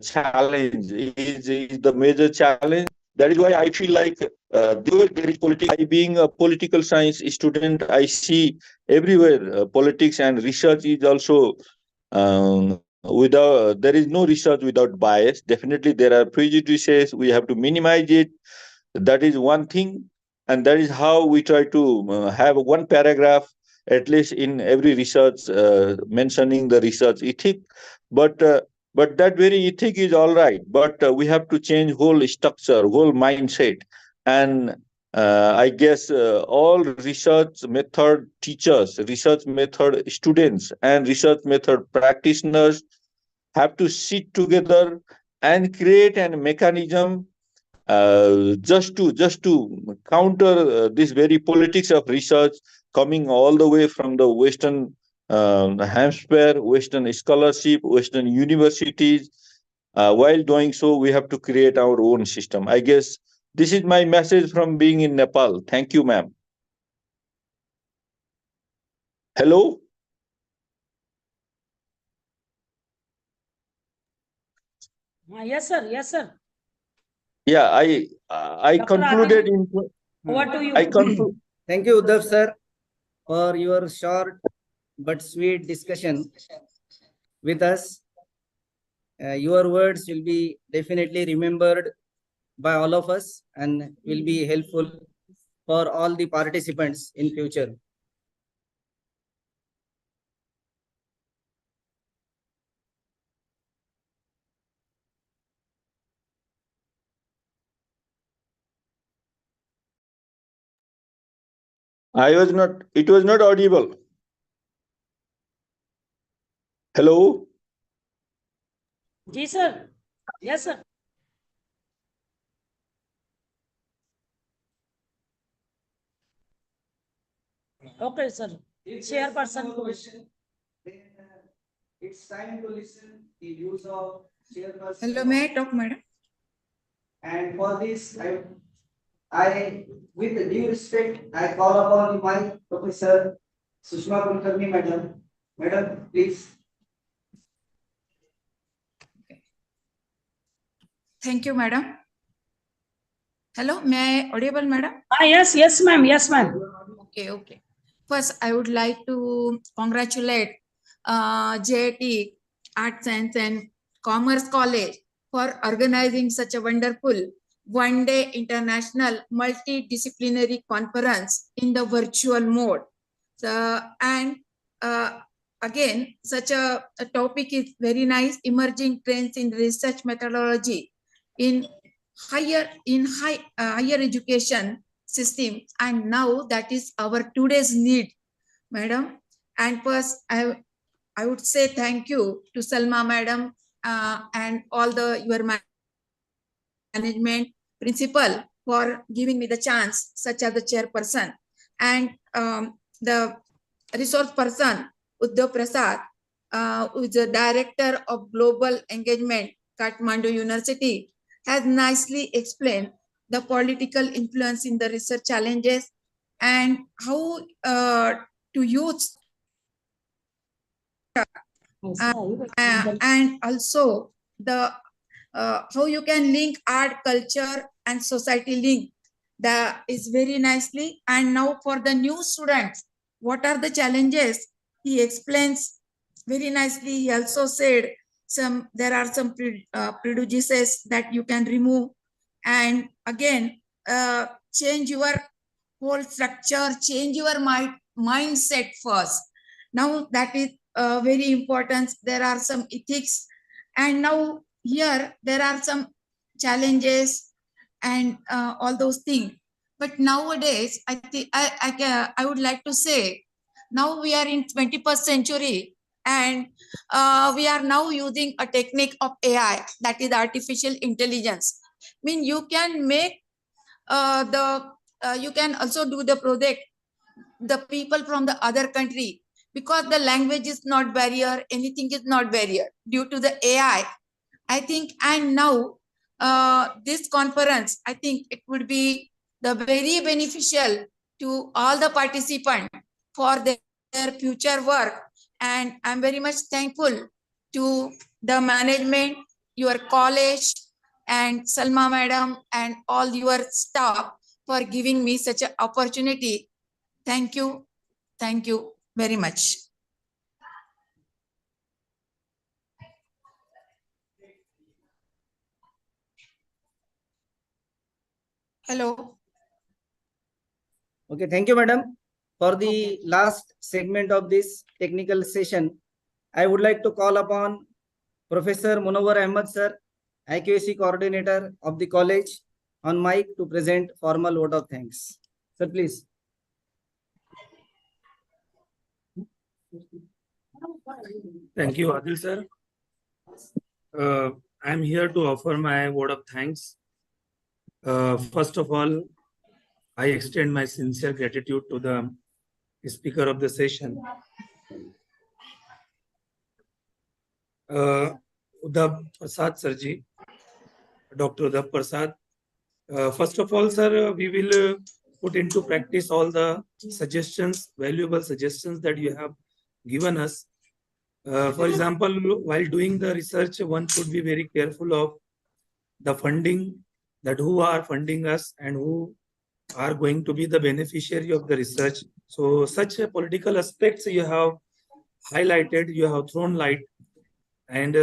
challenge is the major challenge. That is why I feel like there is politics. I, being a political science student, I see everywhere politics and research is also without, there is no research without bias. Definitely there are prejudices, we have to minimize it. That is one thing, and that is how we try to have one paragraph at least in every research mentioning the research ethic. But that very ethic is all right, but we have to change whole structure, whole mindset. And I guess all research method teachers, research method students, and research method practitioners have to sit together and create a mechanism just to counter this very politics of research coming all the way from the Western hemisphere, Western scholarship, Western universities. While doing so, we have to create our own system. I guess this is my message from being in Nepal. Thank you, ma'am. Hello. Yes, sir. Yes, sir. Yeah, I Dr. concluded Adil, in. over to you. I conclude. Thank you, Uddhav sir, for your short but sweet discussion with us. Your words will be definitely remembered by all of us and will be helpful for all the participants in future. It was not audible. Hello. Ji, sir. Yes, sir. Okay, sir. Chairperson. It's time to listen the views of chairperson. Hello, may I talk, madam? And for this, with due respect, I call upon my Professor Sushma Kulkarni, madam. Madam, please. Thank you, madam. Hello, may I audible, madam? Yes, ma'am. Yes, ma'am. Okay. First, I would like to congratulate J.A.T. Arts, Science and Commerce College for organizing such a wonderful one-day international multidisciplinary conference in the virtual mode. So, and again, such a topic is very nice, emerging trends in research methodology in higher education system, and now that is our today's need, madam. And first, I would say thank you to Salma madam and all your management principal for giving me the chance, such as the chairperson, and the resource person Uddhav Prasad, who is the director of global engagement, Kathmandu University, has nicely explained the political influence in the research challenges and how to use and also the how you can link art, culture, and society link. That is very nicely. And now for the new students, what are the challenges? He explains very nicely. He also said there are some prejudices that you can remove, and again change your whole structure, change your mindset first. Now that is very important. There are some ethics, and now here there are some challenges and all those things. But nowadays, I think I would like to say, now we are in 21st century, and we are now using a technique of AI, that is artificial intelligence. I mean, you can make you can also do the project, the people from the other country, because the language is not barrier, anything is not barrier due to the AI. I think, and now this conference, I think it would be the very beneficial to all the participants for their future work. And I'm very much thankful to the management, your college, and Salma madam, and all your staff for giving me such an opportunity. Thank you. Thank you very much. Hello. Okay, thank you, madam. For the last segment of this technical session, I would like to call upon Professor Munawar Ahmed sir, IQAC coordinator of the college, on mic to present formal vote of thanks. Sir, please. Thank you, Adil sir. I'm here to offer my word of thanks. First of all, I extend my sincere gratitude to the speaker of the session, Udab Prasad Sarji, Dr. Udab Prasad. First of all, sir, we will put into practice all the suggestions, valuable suggestions that you have given us. For example, while doing the research, one should be very careful of the funding, that who are funding us and who are going to be the beneficiary of the research. So such political aspects you have highlighted, you have thrown light, and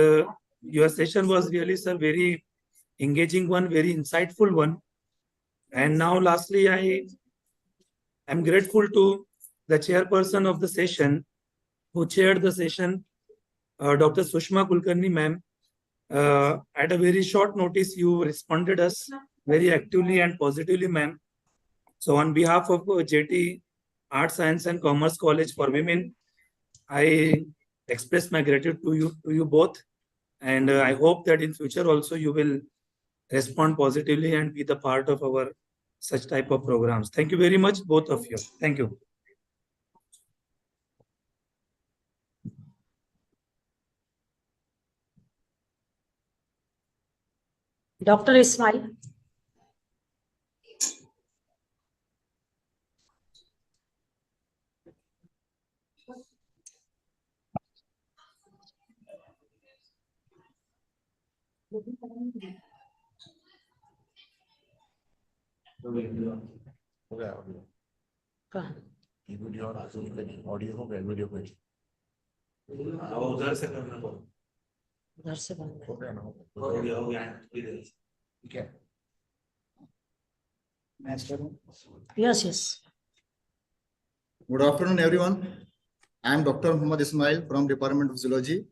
your session was really, sir, very engaging one, very insightful one. And now lastly, I am grateful to the chairperson of the session who chaired the session, Dr. Sushma Kulkarni ma'am. At a very short notice, you responded us very actively and positively, ma'am. So on behalf of J.A.T. Arts, Science and Commerce College for Women, I express my gratitude to you both. And I hope that in future also you will respond positively and be the part of our such type of programs. Thank you very much, both of you. Thank you. Dr. Ismail. Video और audio हो गया video पे उधर से करना पड़ेगा, उधर से बंद हो गया ना हो गया ठीक है Yes, yes. Good afternoon, everyone. I am Dr. Muhammad Ismail from Department of Zoology.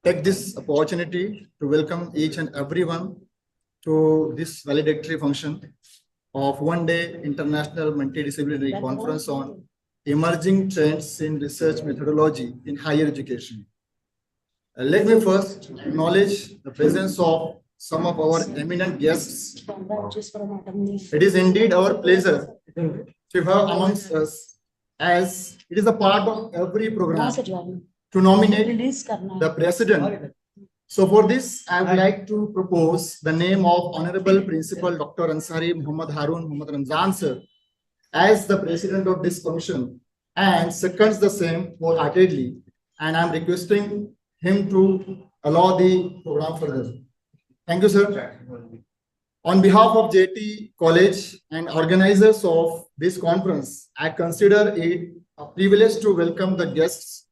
Take this opportunity to welcome each and everyone to this valedictory function of one-day International Multidisciplinary Conference on Emerging Trends in Research Methodology in Higher Education. Let me first acknowledge the presence of some of our eminent guests. It is indeed our pleasure to have amongst us, as it is a part of every program, to nominate the president. So for this, I would like to propose the name of Honorable Principal Dr. Ansari Muhammad Harun Muhammad Ramzan sir as the president of this commission, and seconds the same wholeheartedly. And I'm requesting him to allow the program further. Thank you, sir. On behalf of J.A.T. College and organizers of this conference, I consider it a privilege to welcome the guests.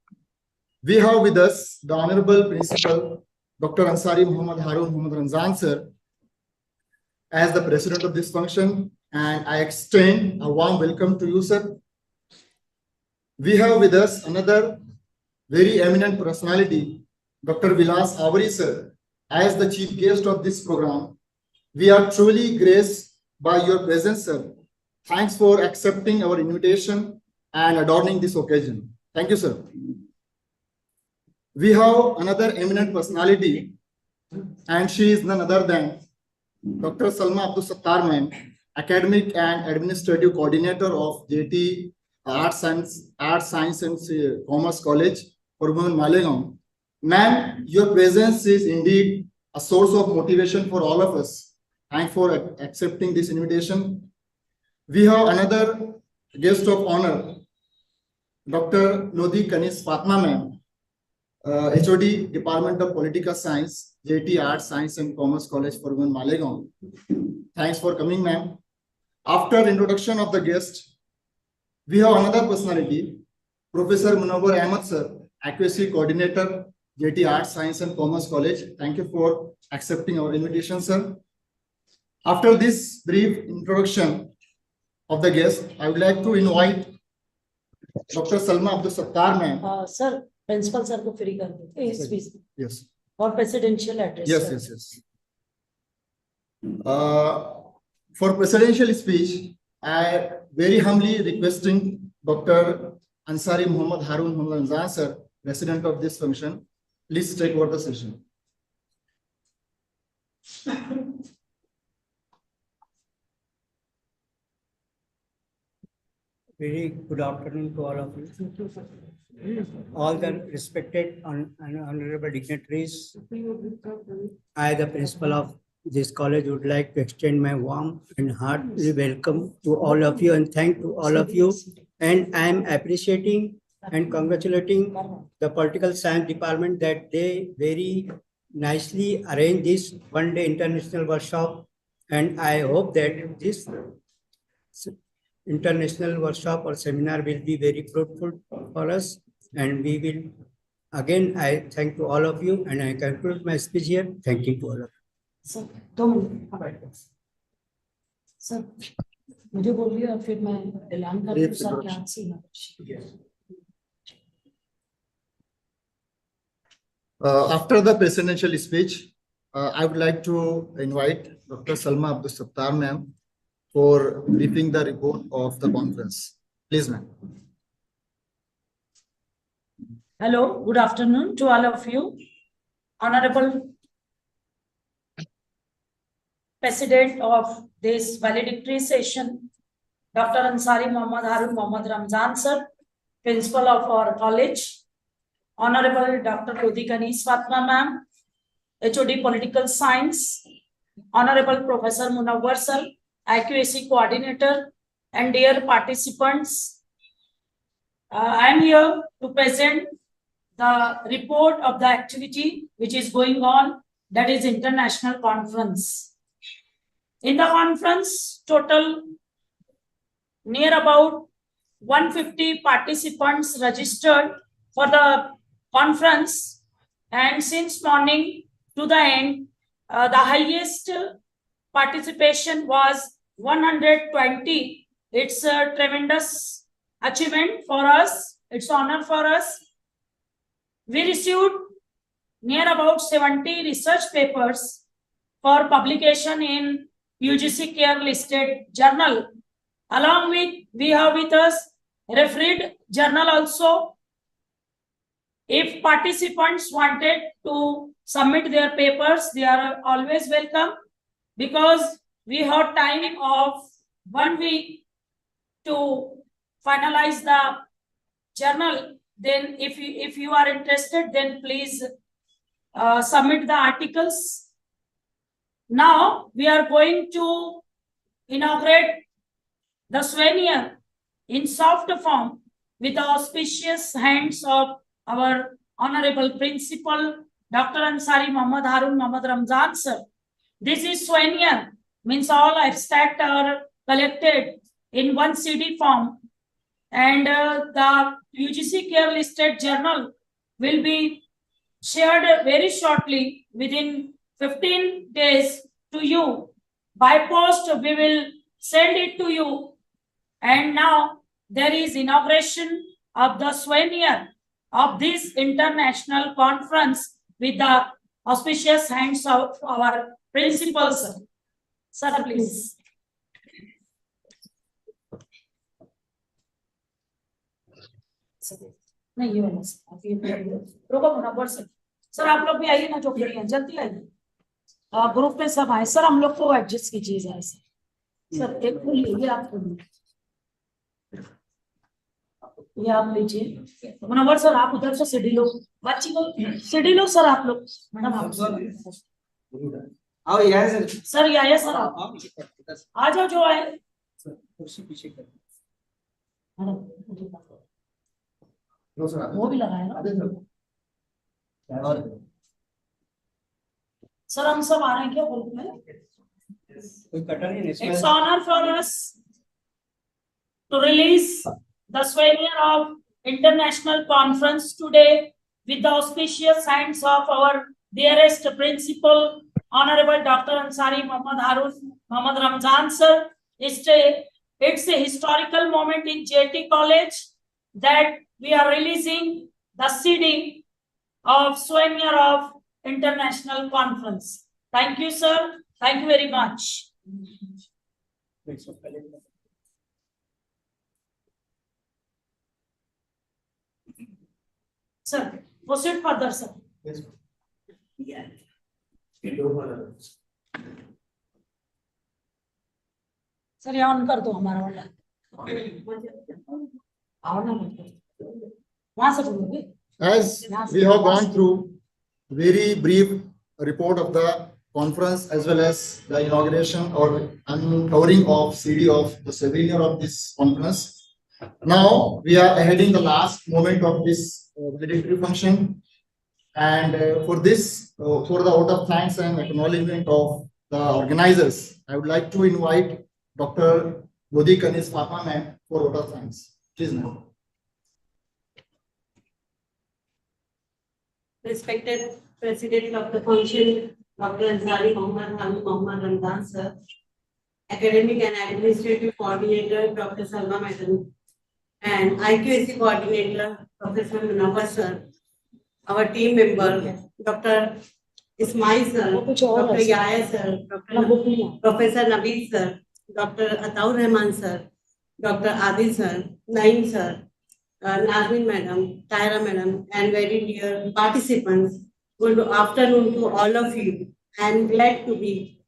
We have with us the Honorable Principal Dr. Ansari Muhammad Harun Muhammad Ramzan sir as the president of this function, and I extend a warm welcome to you, sir. We have with us another very eminent personality, Dr. Vilas Avari sir, as the chief guest of this program. We are truly graced by your presence, sir. Thanks for accepting our invitation and adorning this occasion. Thank you, sir. We have another eminent personality, and she is none other than Dr. Salma Abdul Sattar ma'am, Academic and Administrative Coordinator of J.A.T. Arts, Science and Commerce College for Women, Malegaon. Ma'am, your presence is indeed a source of motivation for all of us. Thanks for accepting this invitation. We have another guest of honor, Dr. Lodi Kanis Fatma ma'am, HOD, Department of Political Science, J.A.T. Arts, Science and Commerce College for Women, Malegaon. Thanks for coming, ma'am. After introduction of the guest, we have another personality, Professor Munawar Ahmed, sir, Accuracy Coordinator, J.A.T. Arts, Science and Commerce College. Thank you for accepting our invitation, sir. After this brief introduction of the guest, I would like to invite Dr. Salma Abdul Sattar, ma'am. Sir, principal sir को free कर दो speech Yes. और presidential address. Yes. For presidential speech, I very humbly requesting Dr. Ansari Muhammad Harun Muhammad Ramzan, sir, president of this function, please take over the session. Very good afternoon to all of you. All the respected and honorable dignitaries. I, the principal of this college, would like to extend my warm and hearty welcome to all of you and thank to all of you. And I am appreciating and congratulating the political science department that they very nicely arranged this one-day international workshop. And I hope that this international workshop or seminar will be very fruitful for us, and we will again. I thank to all of you, and I conclude my speech here. Thank you to all of you. Sir 2 minute sir मुझे बोलिए और फिर मैं ऐलान कर दूं sir क्या scene After the presidential speech, I would like to invite Dr. Salma Abdul Sattar ma'am for briefing the report of the conference. Please, ma'am. Hello, good afternoon to all of you. Honorable President of this valedictory session, Dr. Ansari Muhammad Harun Muhammad Ramzan, sir, Principal of our college. Honorable Dr. Lodi Kanis Fatma ma'am, HOD Political Science. Honorable Professor Munawar sir, Accuracy Coordinator, and dear participants, I am here to present the report of the activity which is going on, that is international conference. In the conference, total near about 150 participants registered for the conference, and since morning to the end, the highest participation was 120. It's a tremendous achievement for us. It's honor for us. We received near about 70 research papers for publication in UGC Care listed journal. Along with, we have with us refereed journal also. If participants wanted to submit their papers, they are always welcome, because we have time of 1 week to finalize the journal. Then if you are interested, then please submit the articles. Now we are going to inaugurate the souvenir in soft form with the auspicious hands of our honorable principal, Dr. Ansari Muhammad Harun Muhammad Ramzan sir. This is souvenir, means all abstract are collected in one CD form, and the UGC Care listed journal will be shared very shortly, within 15 days to you. By post, we will send it to you. And now there is inauguration of the souvenir of this international conference with the auspicious hands of our principals. Sir, please. नहीं ये वाला sir, आप ये रोको Munawwar sir आप लोग भी आइए ना, जो खड़ी हैं जल्दी आइए। ग्रुप में सब आए सर, हम लोग को एडजस्ट कीजिए जरा सर। एक फूल लीजिए आप, ये आप लीजिए। मुनव्वर सर आप उधर से सीढ़ी लो, बच्ची को सीढ़ी लो सर आप लोग। मैडम आप आओ यार सर। सर ये आइए सर, आप आ जाओ जो आए। कुर्सी पीछे कर। वो भी लगाए ना सर, हम सब आ रहे हैं क्या ग्रुप में? कोई कटा नहीं। It's honor for us to release the souvenir of international conference today with the auspicious hands of our dearest principal, Honorable Dr. Ansari Mohammad Ramzan sir. It's a historical moment in J.A.T College that we are releasing the CD of souvenir of international conference. Thank you, sir. Thank you very much. Sir, proceed further, sir. Yes. Yeah. Sir यहाँ on कर दो हमारा वाला। आओ ना वहां से बोलोगे। As we have gone through very brief report of the conference as well as the inauguration or uncovering of CD of the souvenir of this conference. Now we are heading the last moment of this valedictory function, and for this, for the vote of thanks and acknowledgement of the organizers, I would like to invite Dr. Bodhi Kanis Papa ma'am for vote of thanks. Please ma'am. Respected President of the function, Dr. Ansari Mohammad Ramzan sir, Academic and Administrative Coordinator, Dr. Salma Madam, and IQAC Coordinator, Professor Munawar sir, our team member, Dr. Ismail sir, Dr. Yahya sir, Professor Nabil sir, Dr. Ataur Rahman sir, Dr. Adil sir, Naim sir, Nazmin madam, Tyra madam, and very dear participants. Good afternoon to all of you. I am glad to be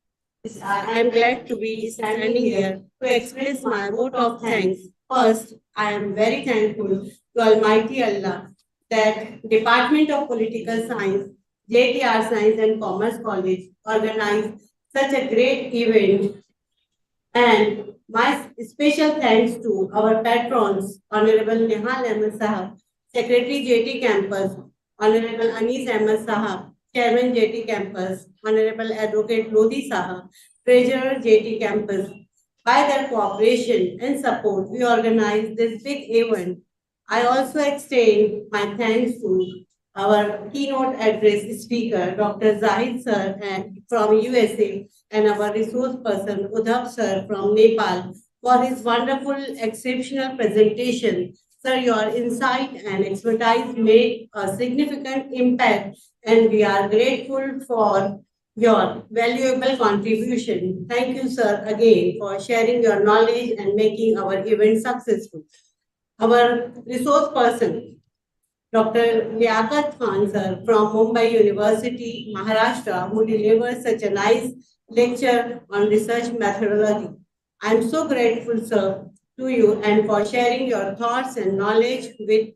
standing here to express my vote of thanks. First, I am very thankful to Almighty Allah that Department of Political Science, J.A.T Science and Commerce College organized such a great event, and my special thanks to our patrons, Honorable Nihal Ahmed Sahab, Secretary J.T Campus, Honorable Anis Ahmed Sahab, Chairman J.T Campus, Honorable Advocate Lodi Sahab, Treasurer J.T Campus. By their cooperation and support, we organized this big event. I also extend my thanks to our keynote address speaker, Dr. Zahid sir from USA, and our resource person, Udhav sir from Nepal, for his wonderful, exceptional presentation. Sir, your insight and expertise made a significant impact, and we are grateful for your valuable contribution. Thank you, sir, again for sharing your knowledge and making our event successful. Our resource person, Dr. J.A.T sir from Mumbai University, Maharashtra, who delivers such a nice lecture on research methodology. I am so grateful, sir, to you and for sharing your thoughts and knowledge with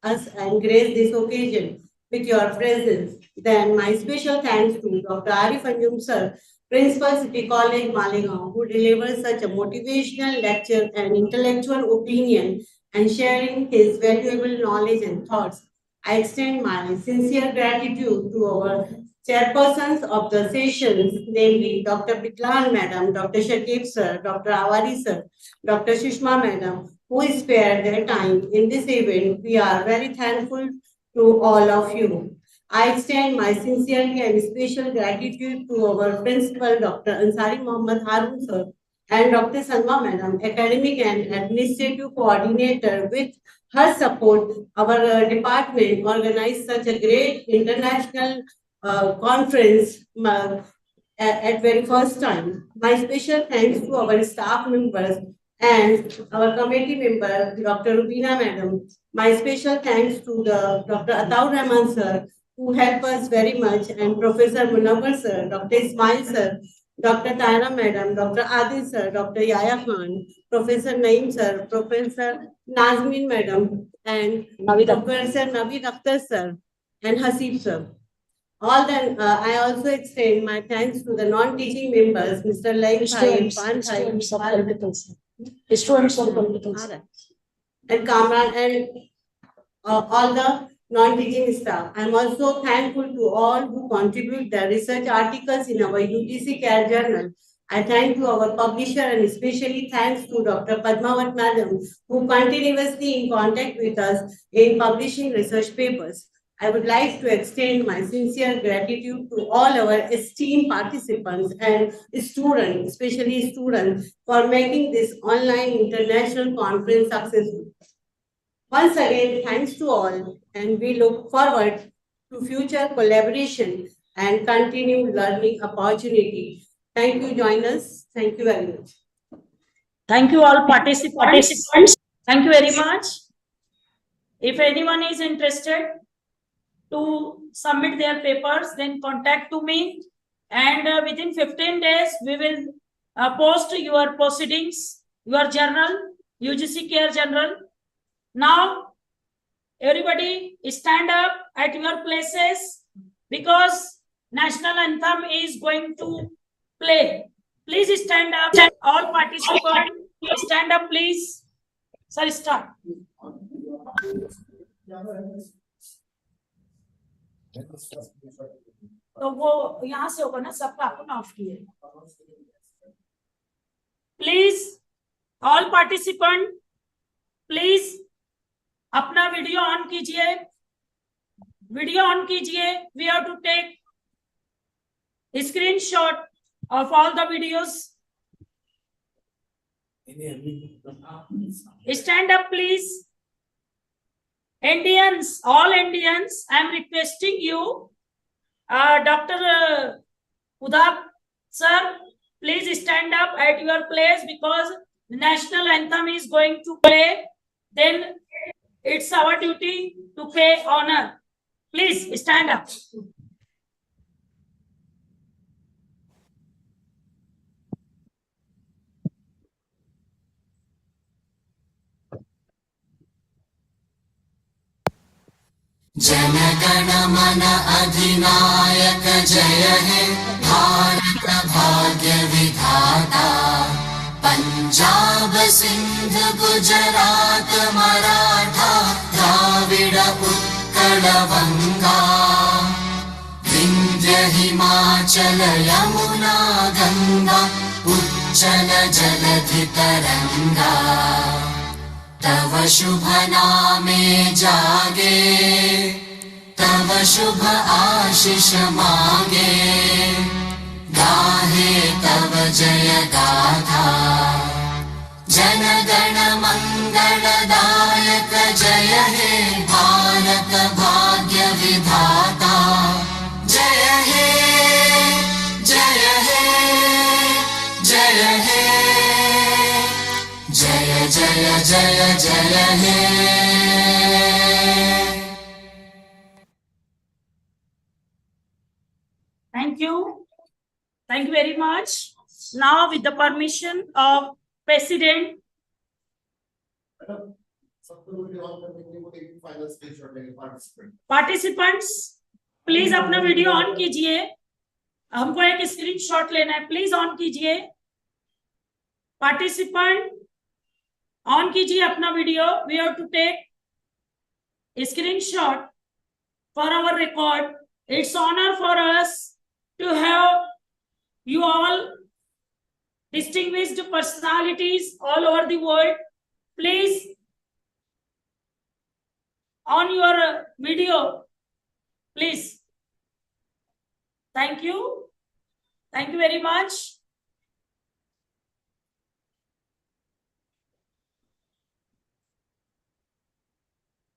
us and grace this occasion with your presence. Then my special thanks to Dr. Arif Anjum, sir, Principal City College, Malegaon, who delivers such a motivational lecture and intellectual opinion and sharing his valuable knowledge and thoughts. I extend my sincere gratitude to our chairpersons of the sessions, namely Dr. Pitlan Madam, Dr. Shakib sir, Dr. Awari sir, Dr. Shushma Madam, who spared their time in this event. We are very thankful to all of you. I extend my sincerely and special gratitude to our principal, Dr. Ansari Mohammad Harun sir, and Dr. Salma Madam, academic and administrative coordinator. With her support, our department organized such a great international conference at very first time. My special thanks to our staff members and our committee member, Dr. Rubina Madam. My special thanks to the Dr. Ataur Rahman sir, who helped us very much, and Professor Munawar sir, Dr. Ismail sir, Dr. Taira Madam, Dr. Adil sir, Dr. Yaya Khan, Professor Naim sir, Professor Nazmin Madam, and Professor Naveed Akhtar sir, and Hasib sir. I also extend my thanks to the non-teaching members, Mr. Laik Bhai, Irfan Bhai, students of political science, and Kamran, and all the non-teaching staff. I am also thankful to all who contribute their research articles in our UGC Care Journal. I thank to our publisher and especially thanks to Dr. Padmavat Madam, who continuously in contact with us in publishing research papers. I would like to extend my sincere gratitude to all our esteemed participants and students, especially students, for making this online international conference successful. Once again, thanks to all, and we look forward to future collaboration and continued learning opportunity. Thank you, join us. Thank you very much. Thank you all participants. Thank you very much. If anyone is interested to submit their papers, then contact to me, and within 15 days we will post your proceedings, your journal, UGC Care Journal. Now everybody stand up at your places because national anthem is going to play. Please stand up, all participants stand up please. Sir, start. तो वो यहाँ से होगा ना, सबका अपन off किए. Please all participant please अपना वीडियो ऑन कीजिए, वीडियो ऑन कीजिए. We have to take screenshot of all the videos. Stand up please. Indians, all Indians, I am requesting you, Dr. Udap sir, please stand up at your place because the national anthem is going to play. Then it's our duty to pay honor. Please stand up. जनगण मन अधिनायक जय हे भारत भाग्य विधाता. पंजाब सिंध गुजरात मराठा द्राविड उत्कल बंगा. विंध्य हिमाचल यमुना गंगा उच्चल जलधि तरंगा. तव शुभ नामे जागे, तव शुभ आशीष मांगे. गाहे तव जय गाथा. जन गण मंगलदायक जय हे भारत भाग्य विधाता. जय हे जय हे जय हे जय जय जय जय हे. Thank you very much. Now with the permission of President, participants please अपना वीडियो ऑन कीजिए. हमको एक स्क्रीनशॉट लेना है, प्लीज ऑन कीजिए. पार्टिसिपेंट ऑन कीजिए अपना video. We have to take screenshot for our record. It's honour for us to have you all distinguished personalities all over the world. Please on your video, please. Thank you very much.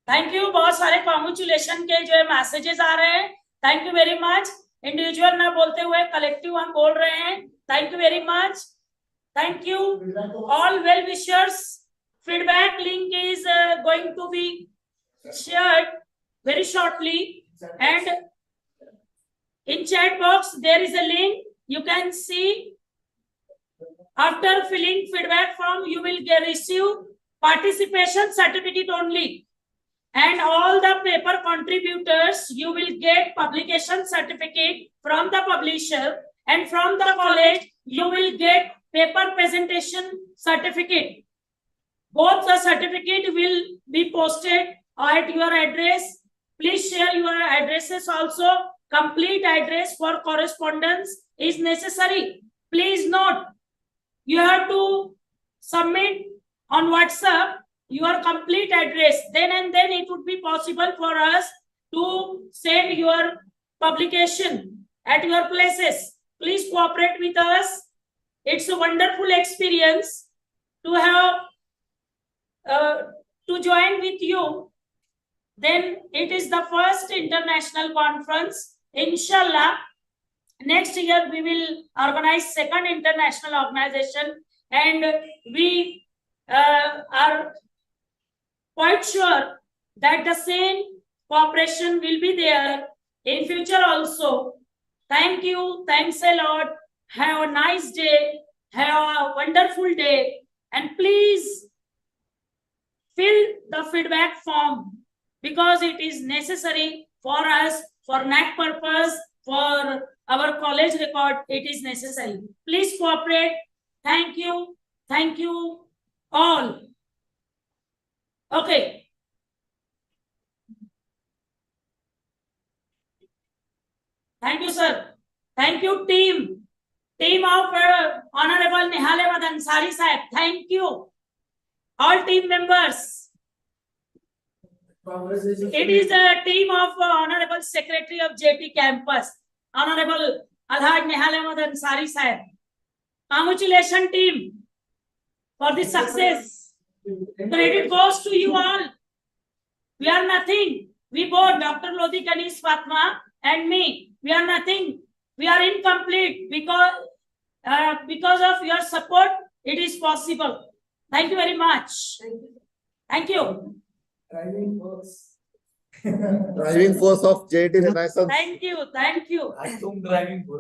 Thank you. बहुत सारे congratulation के जो है messages आ रहे हैं. Thank you very much. Individual ना बोलते हुए कलेक्टिव हम बोल रहे हैं. Thank you very much. Thank you all well wishers. Feedback link is going to be shared very shortly, and in chat box there is a link. You can see. After filling feedback form, you will receive participation certificate only, and all the paper contributors you will get publication certificate from the publisher, and from the college you will get paper presentation certificate. Both the certificate will be posted at your address. Please share your addresses also. Complete address for correspondence is necessary. Please note, you have to submit on WhatsApp your complete address. Then and then it would be possible for us to send your publication at your places. Please cooperate with us. It's a wonderful experience to have to join with you. Then it is the first international conference. Inshallah, next year we will organize second international organization, and we are quite sure that the same cooperation will be there in future also. Thank you. Thanks a lot. Have a nice day. Have a wonderful day. And please fill the feedback form, because it is necessary for us, for NAC purpose, for our college record. It is necessary. Please cooperate. Thank you. Thank you all. Okay. Thank you, sir. Thank you, team. Team of Honorable Nihale Ansari Sahib. Thank you. All team members. It is a team of Honorable Secretary of J.A.T campus, Honorable Alhaj Nihale Ansari Sahib. Congratulations, team, for the success. Credit goes to you all. We are nothing. We both, Dr. Lodi Ganesh Fatma and me, we are nothing. We are incomplete because of your support. It is possible. Thank you very much. Thank you. Driving force of J.A.T Renaissance. Thank you. Thank you.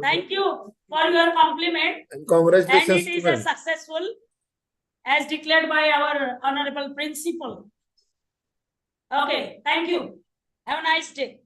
Thank you for your compliment. And congratulations. And it is a successful, as declared by our honorable principal. Okay. Thank you. Have a nice day.